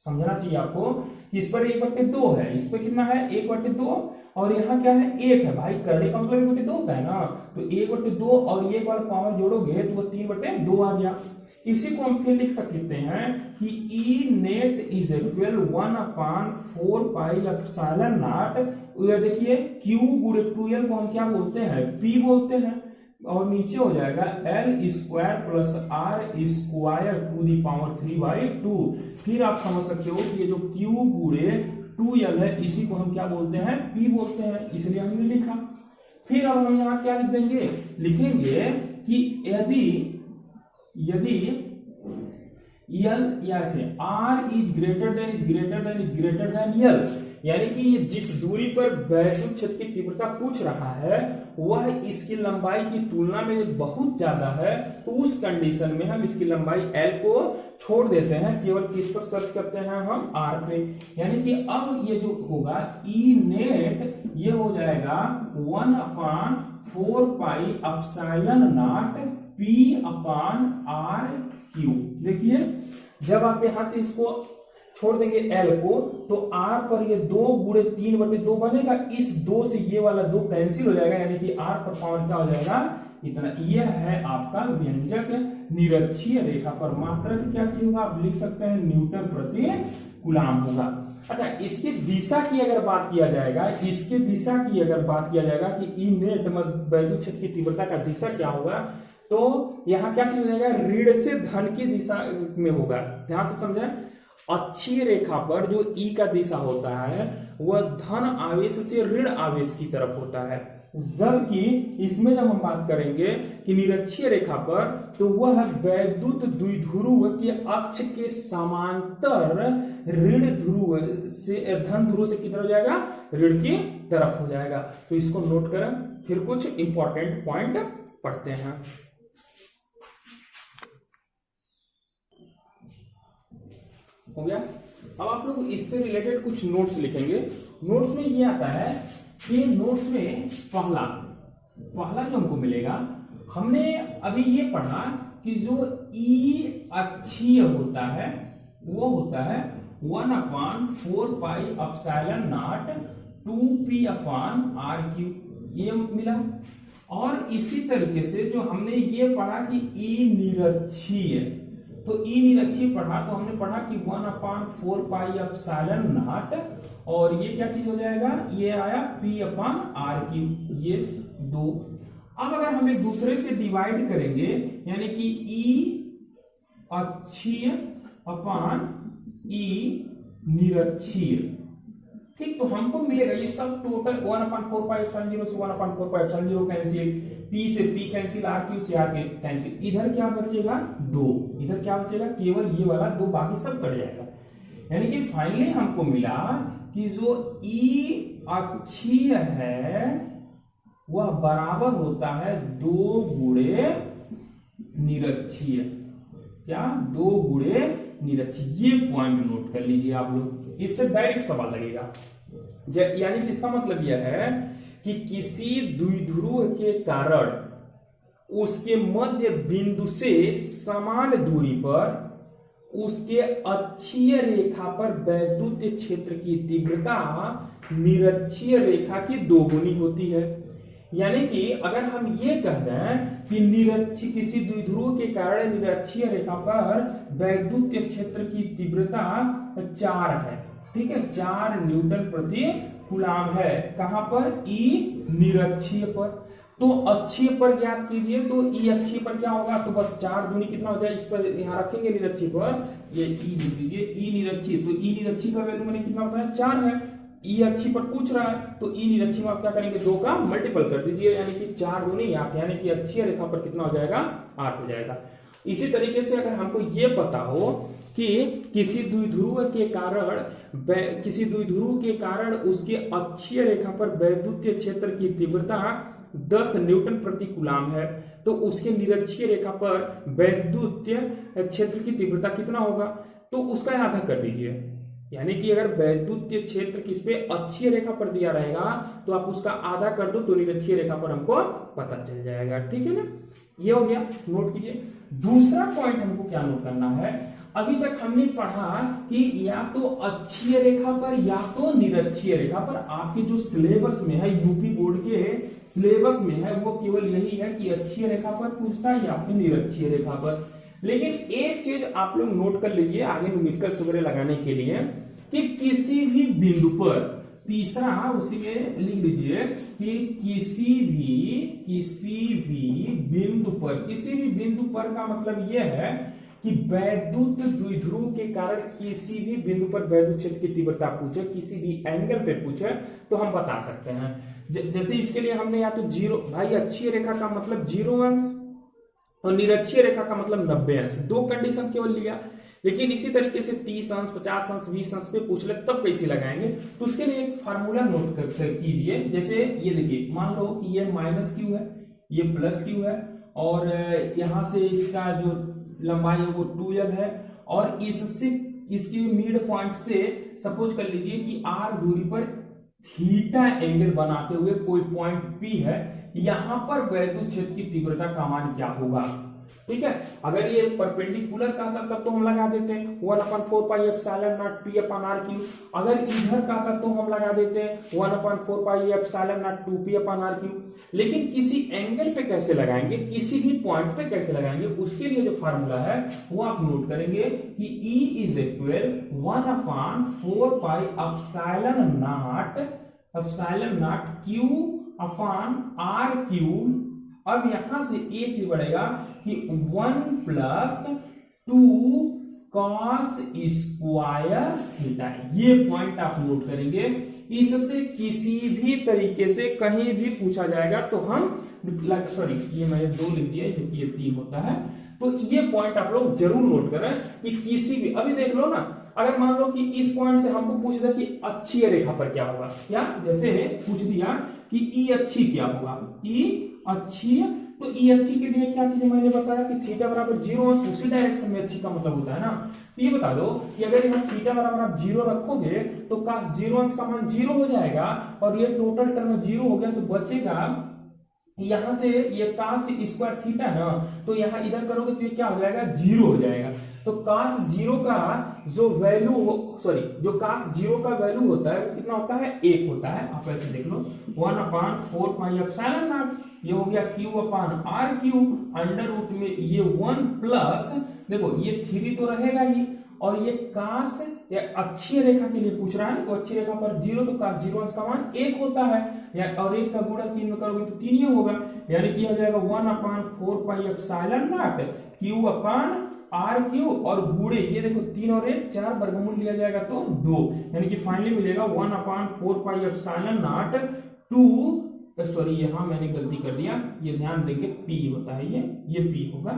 समझना चाहिए आपको कि इस पर 1/2 है, इस पर कितना है 1/2, और यहाँ क्या है 1 है। भाई करने का मतलब 1/2 होता है ना, तो 1/2 और ये वाला पावर जोड़ोगे तो वो 3/2 आ गया। इसी को हम फिर लिख सकते हैं कि E net is equal 1/4 pi epsilon naught, देखिए Q गुणे 2L को हम क्या बोलते हैं, P बोलते हैं, और नीचे हो जाएगा L square plus R square to the power 3/2। फिर आप समझ सकते हो कि ये जो Q गुणे 2L है इसी को हम क्या बोलते हैं, P बोलते हैं, इसलिए हमने लिखा। फिर अब हम यहाँ क्या लिख देंगे, लिखेंगे कि यदि यल या ऐसे R is greater than is greater than is greater than L, यानी कि ये जिस दूरी पर वैद्युत क्षेत्र की तीव्रता पूछ रहा है वह इसकी लंबाई की तुलना में बहुत ज्यादा है, तो उस कंडीशन में हम इसकी लंबाई एल को छोड़ देते हैं, केवल किस पर सर्च करते हैं हम आर पे। यानी कि अब ये जो होगा ई नेट ये हो जाएगा 1/4 pi epsilon naught P upon R Q. देखिए जब आप यहां से इसको छोड़ देंगे एल को तो आर पर ये 2 गुणे 3/2 बनेगा, इस 2 से ये वाला 2 कैंसिल हो जाएगा, यानी कि आर पर पावर क्या हो जाएगा इतना। यह है आपका व्यंजक निरक्षीय रेखा पर मात्रक क्या चीज होगा, आप लिख सकते हैं न्यूटन प्रति कूलम होगा। अच्छा इसकी दिशा की अगर बात किया जाएगा, इसके दिशा की अगर बात किया जाएगा कि ई नेट वैद्युत क्षेत्र की तीव्रता का दिशा क्या होगा, तो यहां क्या चीज हो जाएगा, ऋण से धन की दिशा में होगा। ध्यान से समझें, अक्षीय रेखा पर जो ई का दिशा होता है वह धन आवेश से ऋण आवेश की तरफ होता है, जबकि इसमें जब हम बात करेंगे कि निरक्षीय रेखा पर तो वह वैद्युत द्विध्रुव के अक्ष के समांतर ऋण ध्रुव से धन ध्रुव से किधर हो जाएगा, ऋण की तरफ हो जाएगा। तो इसको नोट करें, फिर कुछ इंपॉर्टेंट पॉइंट पढ़ते हैं। हो गया। अब आप लोग इससे रिलेटेड कुछ नोट्स लिखेंगे। नोट्स में ये आता है कि नोट्स में पहला जो हमको मिलेगा, हमने अभी ये पढ़ा कि जो ई अक्षीय होता है वो होता है 1/4 pi epsilon naught 2p upon R Q, ये मिला। और इसी तरीके से जो हमने ये पढ़ा कि ई निरक्षीय, तो ई निरक्षीय पढ़ा तो हमने पढ़ा कि 1/4 पाई एप्सिलॉन नॉट, और ये क्या चीज हो जाएगा, ये आया p अपान आर क्यू, ये 2। अब अगर हम एक दूसरे से डिवाइड करेंगे, यानी कि ई अक्षीय अपान ई निरक्षीय, ठीक, तो हमको मिलेगा ये सब टोटल 1/4 पाई एप्सिलॉन 0 से 1/4 पाई एप्सिलॉन 0 कैंसिल, p से p कैंसिल, आर क्यू से आर कैंसिल, इधर क्या बचेगा 2, इधर क्या बचेगा केवल ये वाला 2, बाकी सब कट जाएगा। यानी कि फाइनली हमको मिला कि जो ई अक्षीय है वह बराबर होता है 2 गुणे निरक्षीय, क्या 2 गुणे निरक्षीय। ये पॉइंट नोट कर लीजिए आप लोग, इससे डायरेक्ट सवाल लगेगा। यानी कि इसका मतलब यह है कि किसी द्विध्रुव के कारण उसके मध्य बिंदु से समान दूरी पर उसके अक्षीय रेखा पर वैद्युत क्षेत्र की तीव्रता निरक्षीय रेखा की 2 गुनी होती है। यानी कि अगर हम ये कह दें कि निरक्षीय किसी द्विध्रुव के कारण निरक्षीय रेखा पर वैद्युत क्षेत्र की तीव्रता 4 है, ठीक है, 4 न्यूटन प्रति कूलम है, कहां पर, ई निरक्षीय पर। तो अक्षीय पर ज्ञात कीजिए, तो ई अक्षीय पर क्या होगा, तो बस 4 दूनी कितना हो जाए, इस पर यहां रखेंगे निरक्षीय पर, ये ई लिख दीजिए, ई निरक्षीय, तो ई निरक्षीय का वैल्यू मैंने कितना होता है 4 है, ई अक्षीय पर पूछ रहा है तो ई निरक्षीय में आप क्या करेंगे 2 का मल्टीपल कर दीजिए, यानी कि 4 दूनी 8, यानी कि अक्षीय रेखा पर कितना हो जाएगा 8 हो जाएगा। इसी तरीके से अगर हमको ये पता हो कि किसी द्विध्रुव के कारण उसके अक्षीय रेखा पर वैद्युत क्षेत्र की तीव्रता 10 न्यूटन प्रति कूलम है, तो उसके निरक्षीय रेखा पर वैद्युत क्षेत्र की तीव्रता कितना होगा, तो उसका आधा कर दीजिए। यानी कि अगर वैद्युत क्षेत्र किस पे, अक्षीय रेखा पर दिया रहेगा तो आप उसका आधा कर दो तो निरक्षीय रेखा पर हमको पता चल जाएगा, ठीक है ना। ये हो गया, नोट कीजिए। दूसरा पॉइंट हमको क्या नोट करना है, अभी तक हमने पढ़ा कि या तो अक्षीय रेखा पर या तो निरक्षीय रेखा पर। आपके जो सिलेबस में है, यूपी बोर्ड के सिलेबस में है, वो केवल यही है कि अक्षीय रेखा पर पूछता है या फिर निरक्षीय रेखा पर। लेकिन एक चीज आप लोग नोट कर लीजिए आगे न्यूमेरिकल्स वगैरह लगाने के लिए, कि किसी भी बिंदु पर, तीसरा उसी में लिख लीजिए कि किसी भी बिंदु पर का मतलब यह है कि वैद्युत द्विध्रुव के कारण किसी भी बिंदु पर वैद्युत क्षेत्र की तीव्रता पूछे, किसी भी एंगल पे पूछे तो हम बता सकते हैं। जैसे इसके लिए हमने या तो 0, भाई अक्षीय रेखा का मतलब 0 अंश और निरक्षीय रेखा का मतलब 90 अंश, 2 कंडीशन केवल लिया लेकिन इसी तरीके से 30 अंश 50 अंश 20 अंश पे पूछ ले तब कैसे लगाएंगे, तो उसके लिए एक फार्मूला नोट कीजिए। जैसे ये देखिए, मान लो कि ये माइनस क्यू है, ये प्लस क्यू है, और यहां से इसका जो लंबाई है वो 2l है, और इससे इसके मिड पॉइंट से सपोज कर लीजिए कि r दूरी पर थीटा एंगल बनाते हुए कोई पॉइंट P है, यहां पर वैद्युत क्षेत्र की तीव्रता का मान क्या होगा। ठीक है, अगर ये परपेंडिकुलर का था तब तो हम लगा देते हैं 1/4 pi epsilon naught P upon R cube. अगर इधर का था तो हम लगा देते हैं 1/4 pi epsilon naught 2P upon R cube. लेकिन किसी एंगल पे कैसे लगाएंगे, किसी भी पॉइंट पे कैसे लगाएंगे, उसके लिए जो फार्मूला है वो आप नोट करेंगे कि E is equal 1/4 pi epsilon not Q upon R cube. अब यहां से एक चीज बढ़ेगा कि 1 + 2 cos स्क्वायर थीटा, ये पॉइंट आप नोट करेंगे। इससे किसी भी तरीके से कहीं भी पूछा जाएगा तो हम सॉरी ये मैंने 2 लिख दिया क्योंकि ये 3 होता है, तो ये पॉइंट आप लोग जरूर नोट करें कि किसी भी, अभी देख लो ना, अगर मान लो कि इस पॉइंट से हमको पूछ दिया कि अक्षीय रेखा पर क्या होगा, क्या जैसे पूछ दिया कि ई अक्षीय क्या होगा, ई अक्षीय, तो ई अक्षीय के लिए क्या चीज मैंने बताया कि थीटा बराबर 0 अंश उसी डायरेक्शन में अक्षीय का मतलब होता है ना। तो ये बता दो कि अगर यहाँ थीटा बराबर आप 0 रखोगे तो cos 0 अंश का मान 0 हो जाएगा, और ये टोटल टर्म 0 हो गया, तो बचेगा यहां से ये cos स्क्वायर थीटा ना, तो यहां इधर करोगे तो ये क्या हो जाएगा, 0 हो जाएगा। तो cos 0 का जो वैल्यू जो cos 0 का वैल्यू होता है वो कितना होता है, 1 होता है। आप ऐसे देख लो 1/4 पाई एप्सिलॉन नॉट, ये हो गया Q upon R cube, under root में ये 1 प्लस, देखो ये 3 तो रहेगा ही, और ये cos या अक्षीय रेखा के लिए पूछ रहा है, तो अक्षीय रेखा पर 0, तो cos 0 अंश का मान 1 होता है, या और 1 का गुणा 3 में करोगे तो 3 ही होगा, यानी कि हो जाएगा 1/4 pi epsilon not Q upon R cube, और गुणे ये देखो 3 और 1 4, वर्गमूल लिया जाएगा तो 2, यानी कि फाइनली मिलेगा 1/4 पाई एप्सिलॉन नॉट 2, सॉरी यहां मैंने गलती कर दिया, ये ध्यान देंगे P होता है, ये P होगा,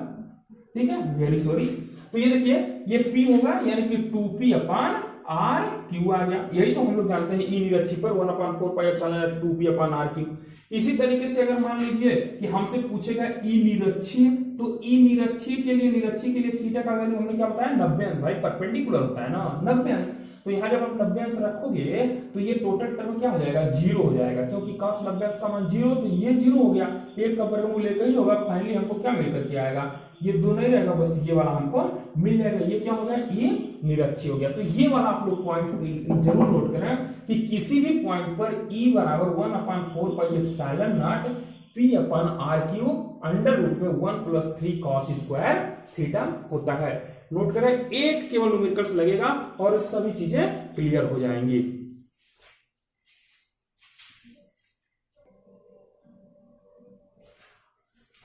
ठीक है, वेरी सॉरी। तो ये देखिए ये P होगा, यानी कि 2P अपॉन R क्यू आ गया। यही तो हम लोग जानते हैं ई निरक्षी पर 1/4 pi epsilon 2P upon R cube. इसी तरीके से अगर मान लीजिए कि हमसे पूछेगा ई निरक्षी, तो ई निरक्षी के लिए थीटा का वैल्यू हमने क्या बताया, 90 अंश, भाई परपेंडिकुलर होता है ना 90 अंश। तो यहाँ जब आप 90 अंश रखोगे तो ये टोटल टर्म क्या हो जाएगा, 0 हो जाएगा, क्योंकि cos 90 अंश का मान 0, तो ये 0 हो गया, 1 का वर्गमूल 1 ही होगा। फाइनली हमको क्या मिल करके आएगा, ये 2 नहीं रहेगा, बस ये वाला हमको मिल जाएगा, ये क्या हो गया, ये निरक्षी हो गया। तो ये वाला आप लोग पॉइंट जरूर नोट करें कि किसी भी पॉइंट पर E बराबर 1/4 pi epsilon naught P upon R cube under root में 1 + 3 cos स्क्वायर थीटा होता है। नोट करें, एक केवल न्यूमेरिकल्स लगेगा और सभी चीजें क्लियर हो जाएंगी।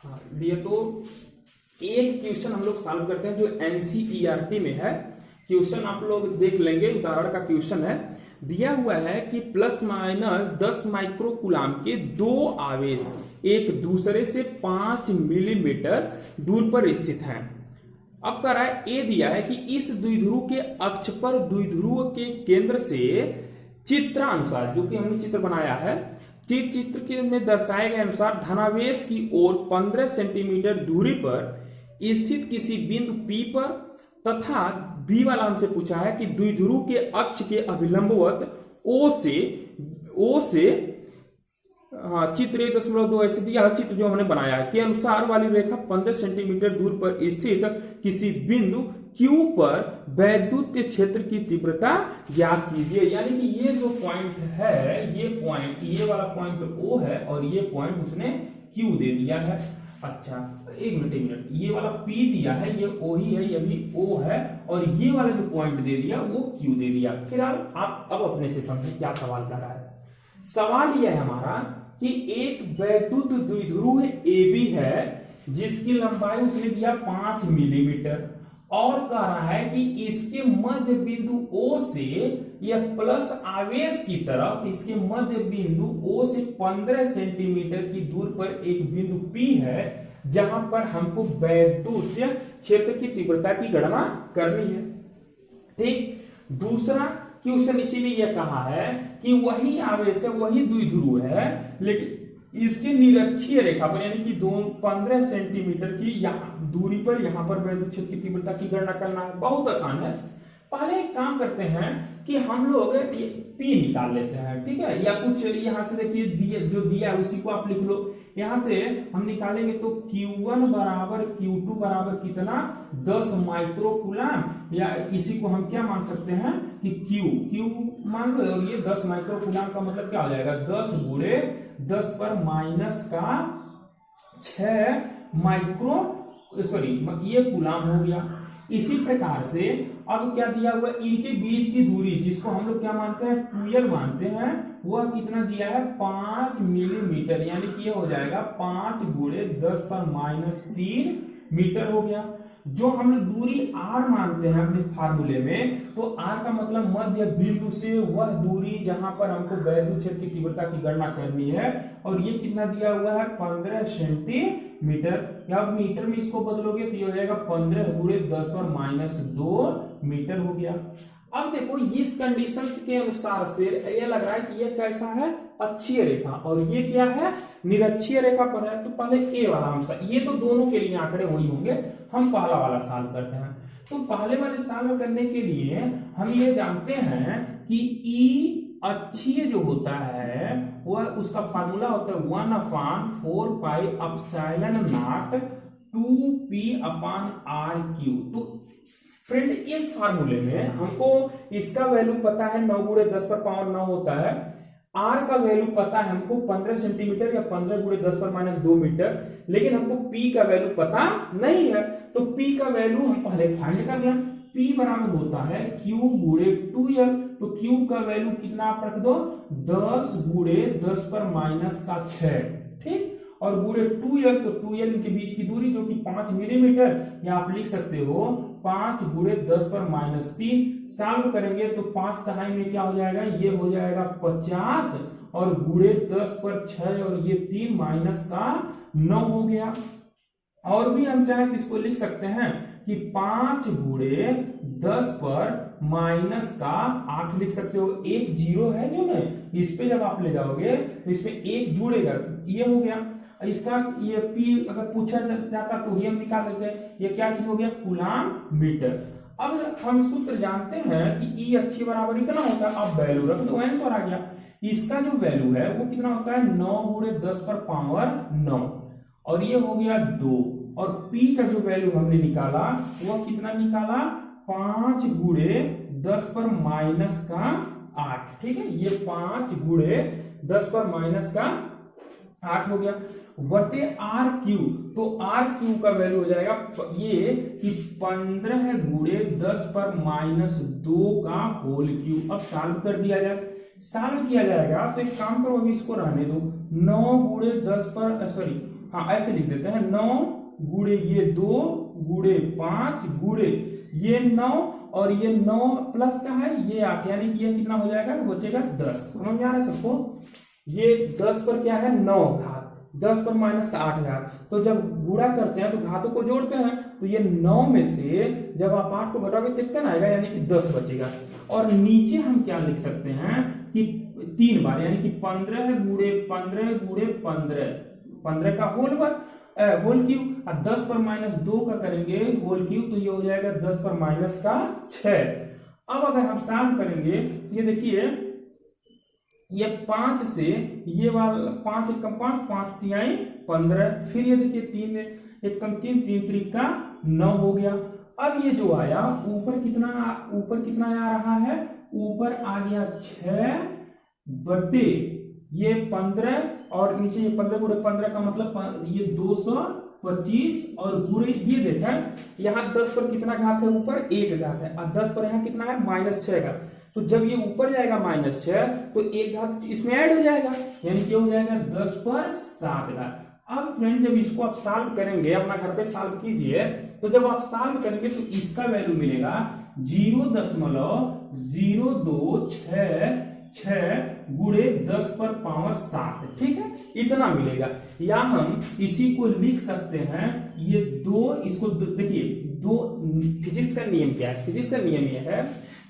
हाँ, ये तो एक क्वेश्चन हम लोग सॉल्व करते हैं जो एनसीईआरटी में है। क्वेश्चन आप लोग देख लेंगे, उदाहरण का क्वेश्चन है, दिया हुआ है कि ±10 माइक्रोकूलाम के 2 आवेश एक दूसरे से 5 मिलीमीटर दूर पर स्थित हैं। अब कह रहा है, ए दिया है कि इस द्विध्रुव के अक्ष पर द्विध्रुव के केंद्र से चित्रानुसार, जो कि हमने चित्र बनाया है, चित्र के में दर्शाए गए अनुसार धनावेश की ओर 15 सेंटीमीटर दूरी पर स्थित किसी बिंदु P पर तथा बी वाला हमसे पूछा है कि द्विध्रुव के अक्ष के अभिलंबवत O से चित्र 1.2 ऐसे दिया है, चित्र जो हमने बनाया है के अनुसार वाली रेखा 15 सेंटीमीटर दूर पर स्थित किसी बिंदु Q पर वैद्युत क्षेत्र की तीव्रता ज्ञात कीजिए। यानी कि ये जो पॉइंट है, ये वाला पॉइंट O है और ये पॉइंट उसने Q दे दिया है। अच्छा एक मिनट, ये वाला P दिया है, ये O ही है, ये भी O है, और ये वाला जो पॉइंट दे दिया वो Q दे दिया। फिर आप अब अपने से समझे क्या सवाल कर रहा है। सवाल यह है हमारा कि एक वैद्युत द्विध्रुव AB है जिसकी लंबाई उसने दिया 5 मिलीमीटर, और कह रहा है कि इसके मध्य बिंदु O से यह प्लस आवेश की तरफ इसके मध्य बिंदु O से 15 सेंटीमीटर की दूर पर एक बिंदु P है जहां पर हमको वैद्युत क्षेत्र की तीव्रता की गणना करनी है। ठीक, दूसरा कि उसने इसीलिए यह कहा है कि वही आवेश है, वही द्विध्रुव है, लेकिन इसके निरक्षीय रेखा पर यानी कि 15 सेंटीमीटर की यहाँ दूरी पर यहाँ पर वैद्युत क्षेत्र की तीव्रता की गणना करना है। बहुत आसान है। पहले एक काम करते हैं कि हम लोग ये P निकाल लेते हैं, ठीक है, या कुछ यहां से देखिए जो दिया है उसी को आप लिख लो। यहां से हम निकालेंगे तो Q1 बराबर Q2 बराबर कितना 10 माइक्रोकूलम, या इसी को हम क्या मान सकते हैं कि Q मान लो, और ये 10 माइक्रोकूलम का मतलब क्या हो जाएगा 10 गुणे 10 पर माइनस का 6 माइक्रो सॉरी ये कूलम हो गया। इसी प्रकार से अब क्या दिया हुआ, इनके बीच की दूरी जिसको हम लोग क्या मानते हैं 2l मानते हैं, वह कितना दिया है 5 मिलीमीटर, यानी कि ये हो जाएगा 5 गुणे 10 पर माइनस 3 मीटर हो गया। जो हम लोग दूरी r मानते हैं अपने फार्मूले में, तो r का मतलब मध्य बिंदु से वह दूरी जहां पर हमको वैद्युत क्षेत्र की तीव्रता की गणना करनी है, और ये कितना दिया हुआ है 15 सेंटीमीटर, या मीटर में इसको बदलोगे तो ये हो जाएगा 15 गुणे 10 पर माइनस 2 मीटर हो गया। अब देखो इस कंडीशन के अनुसार से ये लग रहा है कि ये कैसा है अक्षीय रेखा, और ये क्या है निरक्षीय रेखा पर है। तो पहले ए वाला हम ये तो दोनों के लिए आंकड़े वही होंगे, हम पहला वाला सॉल्व करते हैं। तो पहले वाले सॉल्व करने के लिए हम ये जानते हैं कि ई अक्षीय जो होता है वह उसका फार्मूला होता है 1/4 पाई एप्सिलॉन नॉट 2p/r³। तो फ्रेंड इस फार्मूले में हमको इसका वैल्यू पता है 9 गुणे 10 पर पावर 9 होता है, r का वैल्यू पता है हमको 15 सेंटीमीटर या 15 गुणे 10 पर माइनस 2 मीटर, लेकिन हमको p का वैल्यू पता नहीं है। तो p का वैल्यू हम पहले फाइंड कर लें। p बराबर होता है q गुणे 2l, तो q का वैल्यू कितना आप रख दो 10 गुणे 10 पर माइनस का 6, ठीक, और गुणे 2l, तो 2l के बीच की दूरी जो कि 5 मिलीमीटर, या आप लिख सकते हो 5 गुणे 10 पर माइनस 3। सॉल्व करेंगे तो 5 दहाई में क्या हो जाएगा, ये हो जाएगा 50, और गुणे 10 पर 6, और ये 3 माइनस का 9 हो गया। और भी हम चाहे तो इसको लिख सकते हैं कि 5 गुणे 10 पर माइनस का 8 लिख सकते हो। एक जीरो है जो ना, इस पे जब आप ले जाओगे तो इसमें एक जुड़ेगा, ये हो गया। इसका ये p अगर पूछा जाता तो भी हम निकाल लेते हैं। ये क्या चीज हो गया कूलम मीटर। अब हम सूत्र जानते हैं कि E अक्षीय बराबर कितना होता है, अब वैल्यू रख दो, आंसर आ गया। इसका जो वैल्यू है वो कितना होता है 9 गुणे 10 पर पावर 9, और ये हो गया 2, और P का जो वैल्यू हमने निकाला वह कितना निकाला 5 गुणे 10 पर माइनस का 8, ठीक है, ये 5 गुणे 10 पर माइनस का 8 हो गया बटे RQ। तो RQ का वैल्यू हो जाएगा ये कि 15 गुणे 10 पर माइनस 2 का होल क्यूब। अब सॉल्व कर दिया जाए, सॉल्व किया जाएगा तो एक काम करो, अभी इसको रहने दो, 9 गुणे 10 पर सॉरी हाँ ऐसे लिख देते हैं, 9 गुणे ये 2 गुणे 5 गुणे ये 9, और ये 9 प्लस का है ये 8, यानी कि ये कितना हो जाएगा बचेगा 10। समझ में आ रहा है सबको? ये 10 पर क्या है 9 घात, 10 पर माइनस 8 घात, तो जब गुणा करते हैं तो घातों को जोड़ते हैं, तो ये 9 में से जब आप 8 को घटाओगे कितना आएगा, यानी कि 10 बचेगा। और नीचे हम क्या लिख सकते हैं कि 3 बार, यानी कि 15 गुणे 15 गुणे 15 का होल क्यूब, और 10 पर माइनस 2 का करेंगे होल क्यूब, तो ये हो जाएगा 10 पर माइनस का 6। अब अगर हम सॉल्व करेंगे, ये देखिए ये 5 से ये वाला 5 कम 5 तिहाई 15, फिर ये देखिए 3 एक कम 3 3 3 का 9 हो गया। अब ये जो आया ऊपर कितना आ रहा है, ऊपर आ गया 6 बटे ये 15, और नीचे ये 15 गुणे 15 का मतलब ये 225, और गुणे ये देखा यहाँ 10 पर कितना घात है, ऊपर 1 घात है, और 10 पर यहाँ कितना है -6 घात। तो जब ये ऊपर जाएगा -6 तो 1 घात इसमें ऐड हो जाएगा, यानी क्या हो जाएगा 10 पर 7 घात। अब फ्रेंड जब इसको आप सॉल्व करेंगे, अपना घर पे सॉल्व कीजिए, तो जब आप सॉल्व करेंगे तो इसका वैल्यू मिलेगा 0.0266 गुणे 10 पर पावर 7, ठीक है, इतना मिलेगा। या हम इसी को लिख सकते हैं, ये दो, इसको देखिए दो, फिजिक्स का नियम क्या है, फिजिक्स का नियम ये है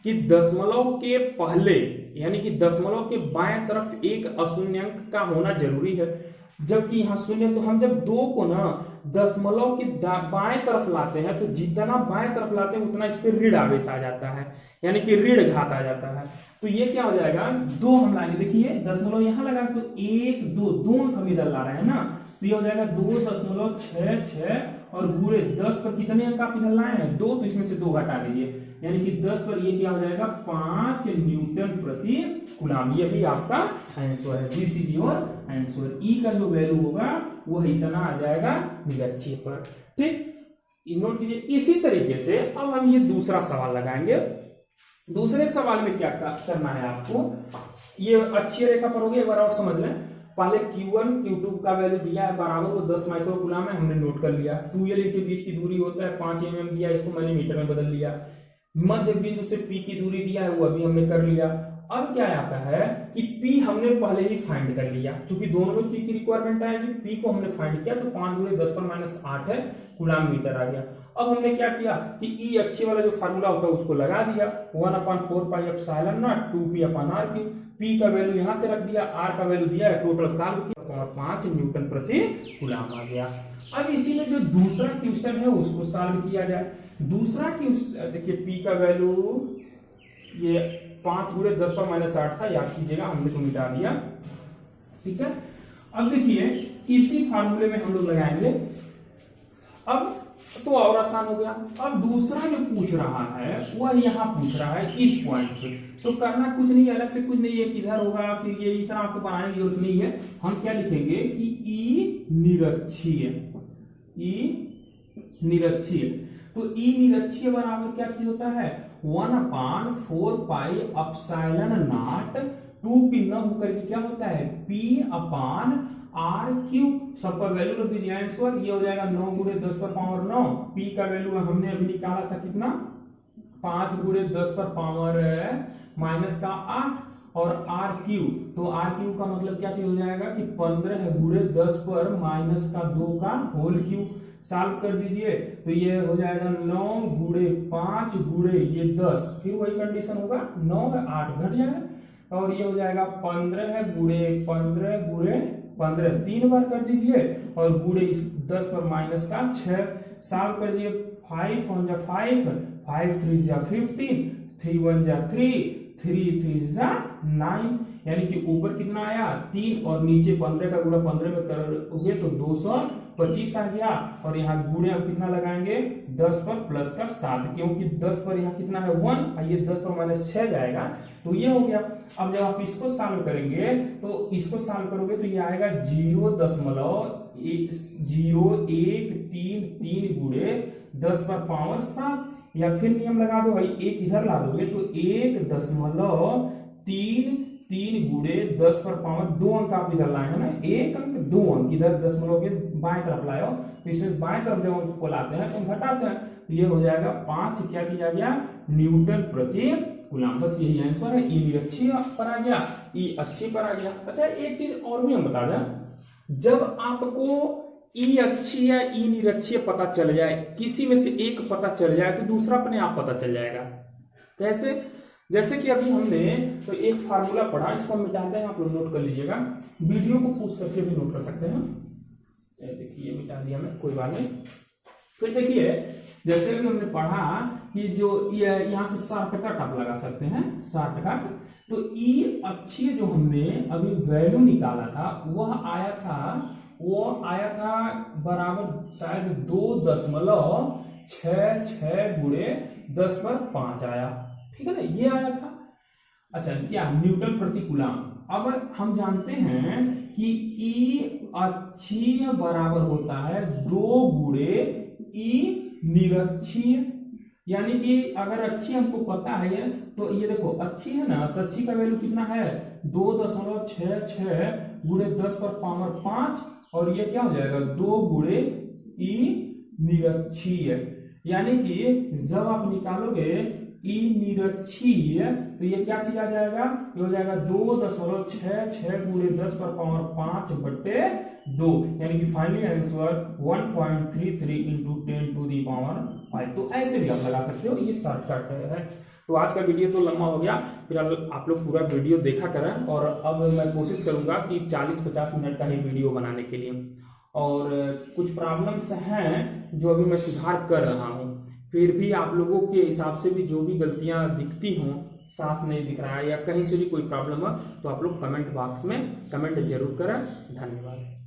कि दशमलव के पहले यानी कि दशमलव के बाएं तरफ एक अशून्यंक का होना जरूरी है, जबकि यहाँ शून्य। तो हम जब दो को ना दशमलव के बाएं तरफ लाते हैं तो जितना बाएं तरफ लाते हैं उतना इस पे ऋण आवेश आ जाता है, यानी कि ऋण घात आ जाता है। तो ये क्या हो जाएगा, दो हम लाएंगे, देखिए दशमलव यहाँ लगा तो 1 2 दो अंक हम इधर ला रहे हैं ना, तो ये हो जाएगा 2.66 और गुणे 10 पर कितने अंक आप इधर लाए हैं, 2, तो इसमें से 2 घटा दीजिए, यानी कि 10 पर ये क्या हो जाएगा 5 न्यूटन प्रति कूलम। यही आपका आंसर है, दिस इज योर आंसर। ई का जो वैल्यू होगा वो इतना आ जाएगा निरक्षीय पर, ठीक, नोट कीजिए। इसी तरीके से अब हम ये दूसरा सवाल लगाएंगे। दूसरे सवाल में क्या करना है आपको, ये अक्षीय रेखा पर होगी, एक बार और समझ लें। पहले Q1 Q2 का वैल्यू दिया है बराबर, वो 10 माइक्रो कूलम है, हमने नोट कर लिया। 2L के बीच की दूरी होता है 5 mm दिया, इसको मैंने मीटर में बदल लिया। मध्य बिंदु से P की दूरी दिया है, वो अभी हमने कर लिया। अब क्या आता है कि P हमने पहले ही फाइंड कर लिया, क्योंकि दोनों में P की रिक्वायरमेंट आएगी। P को हमने फाइंड किया तो 5 × 10 पर -8 है, कूलम मीटर आ गया। अब हमने क्या किया कि E अक्षीय वाला जो फार्मूला होता है उसको लगा दिया, 1/4πε0 2P/r3। P का वैल्यू यहां से रख दिया, R का वैल्यू दिया है, टोटल सॉल्व किया और 5 न्यूटन प्रति कूलम आ गया। अब इसी में जो दूसरा क्वेश्चन है उसको सॉल्व किया जाए। दूसरा क्वेश्चन देखिए, P का वैल्यू ये 5 × 10 पर -8 था, याद कीजिएगा, हमने तो मिटा दिया, ठीक है। अब देखिए इसी फार्मूले में हम लोग लगाएंगे, अब तो और आसान हो गया। अब दूसरा जो पूछ रहा है वह यहाँ पूछ रहा है इस पॉइंट पे, तो करना कुछ नहीं, अलग से कुछ नहीं है, किधर होगा फिर ये इतना आपको बनाने की जरूरत नहीं है। हम क्या लिखेंगे कि E निरक्षीय, E निरक्षीय। तो E निरक्षीय बराबर क्या चीज होता है, 1/4πε0 2P न होकर के क्या होता है P/r3। सबका वैल्यू रख दीजिए आंसर, ये हो जाएगा 9 × 10 पर पावर 9। P का वैल्यू हमने अभी निकाला था कितना, 5 × 10 पर पावर -8 और r3, तो r3 का मतलब क्या चीज हो जाएगा कि 15 × 10 पर -2 का होल क्यूब। सॉल्व कर दीजिए तो ये हो जाएगा 9 × 5 × ये 10, फिर वही कंडीशन होगा, 9 है 8 घट जाएगा, और ये हो जाएगा 15 × 15 × 15, 3 बार कर दीजिए और गुणे इस 10 पर -6। सॉल्व कर दिए, 5 × 1 = 5, 5 × 3 = 15, 3 × 1 = 3, 3 × 3 = 9, यानी कि ऊपर कितना आया 3 और नीचे 15 का गुणा 15 में करोगे तो 225 आ गया। और यहाँ गुणे हम कितना लगाएंगे 10 पर प्लस का 7, क्योंकि 10 पर यहाँ कितना है 1, ये 10 पर -6 जाएगा, तो ये हो गया। अब जब आप इसको सॉल्व करेंगे तो इसको सॉल्व करोगे तो ये आएगा 0.0133 गुणे 10 पर पावर 7, या फिर नियम लगा दो भाई, एक इधर ला दोगे तो 1.33 गुणे 10 पर पावर 2 अंक आप इधर लाए हो ना, 1 अंक 2 अंक इधर दशमलव के बाएं तरफ लाए हो, तो इसमें बाएं तरफ जब अंक को लाते हैं तो घटाते हैं, तो ये हो जाएगा 5 क्या चीज आ गया न्यूटन प्रति कूलम। बस यही आंसर है, ई निरक्षीय पर आ गया, ई अक्षीय पर आ गया। अच्छा एक चीज और भी हम बता दें, जब आपको ई अक्षीय या ई निरक्षीय पता चल जाए, किसी में से एक पता चल जाए तो दूसरा अपने आप पता चल जाएगा। कैसे, जैसे कि अभी हमने तो एक फार्मूला पढ़ा, इसको हम मिटाते हैं, आप लोग नोट कर लीजिएगा, वीडियो को पूछ करके भी नोट कर सकते हैं। देखिए मिटा दिया मैं, कोई बात नहीं। फिर देखिए जैसे भी हमने पढ़ा कि जो यहाँ से शॉर्टकट आप लगा सकते हैं, शॉर्टकट। तो ई अक्षीय जो हमने अभी वैल्यू निकाला था वह आया था बराबर शायद 2.66 गुणे 10 पर 5 आया, ठीक है ना, ये आया था। अच्छा क्या न्यूटन प्रति कूलम। अगर हम जानते हैं कि ई अक्षीय बराबर होता है 2 गुणे ई निरक्षीय, यानी कि अगर अक्षीय हमको पता है तो ये देखो अक्षीय है ना, तो अक्षीय का वैल्यू कितना है 2.66 गुणे 10 पर पावर 5, और ये क्या हो जाएगा 2 गुणे ई निरक्षीय, यानी कि जब आप निकालोगे निरक्षीय, तो ये क्या चीज आ जाएगा, ये हो जाएगा 2.66 गुणे 10 पर पावर 5 बटे 2, यानी कि finally answer 1.33 into 10 to the power 5। तो ऐसे भी आप लगा सकते हो, ये शॉर्टकट है। तो आज का वीडियो तो लंबा हो गया, फिर आप लोग पूरा वीडियो देखा करें, और अब मैं कोशिश करूंगा कि 40-50 मिनट का ही वीडियो बनाने के लिए। और कुछ प्रॉब्लम्स हैं जो अभी मैं सुधार कर रहा हूं, फिर भी आप लोगों के हिसाब से भी जो भी गलतियां दिखती हों, साफ नहीं दिख रहा है या कहीं से भी कोई प्रॉब्लम हो, तो आप लोग कमेंट बॉक्स में कमेंट जरूर करें। धन्यवाद।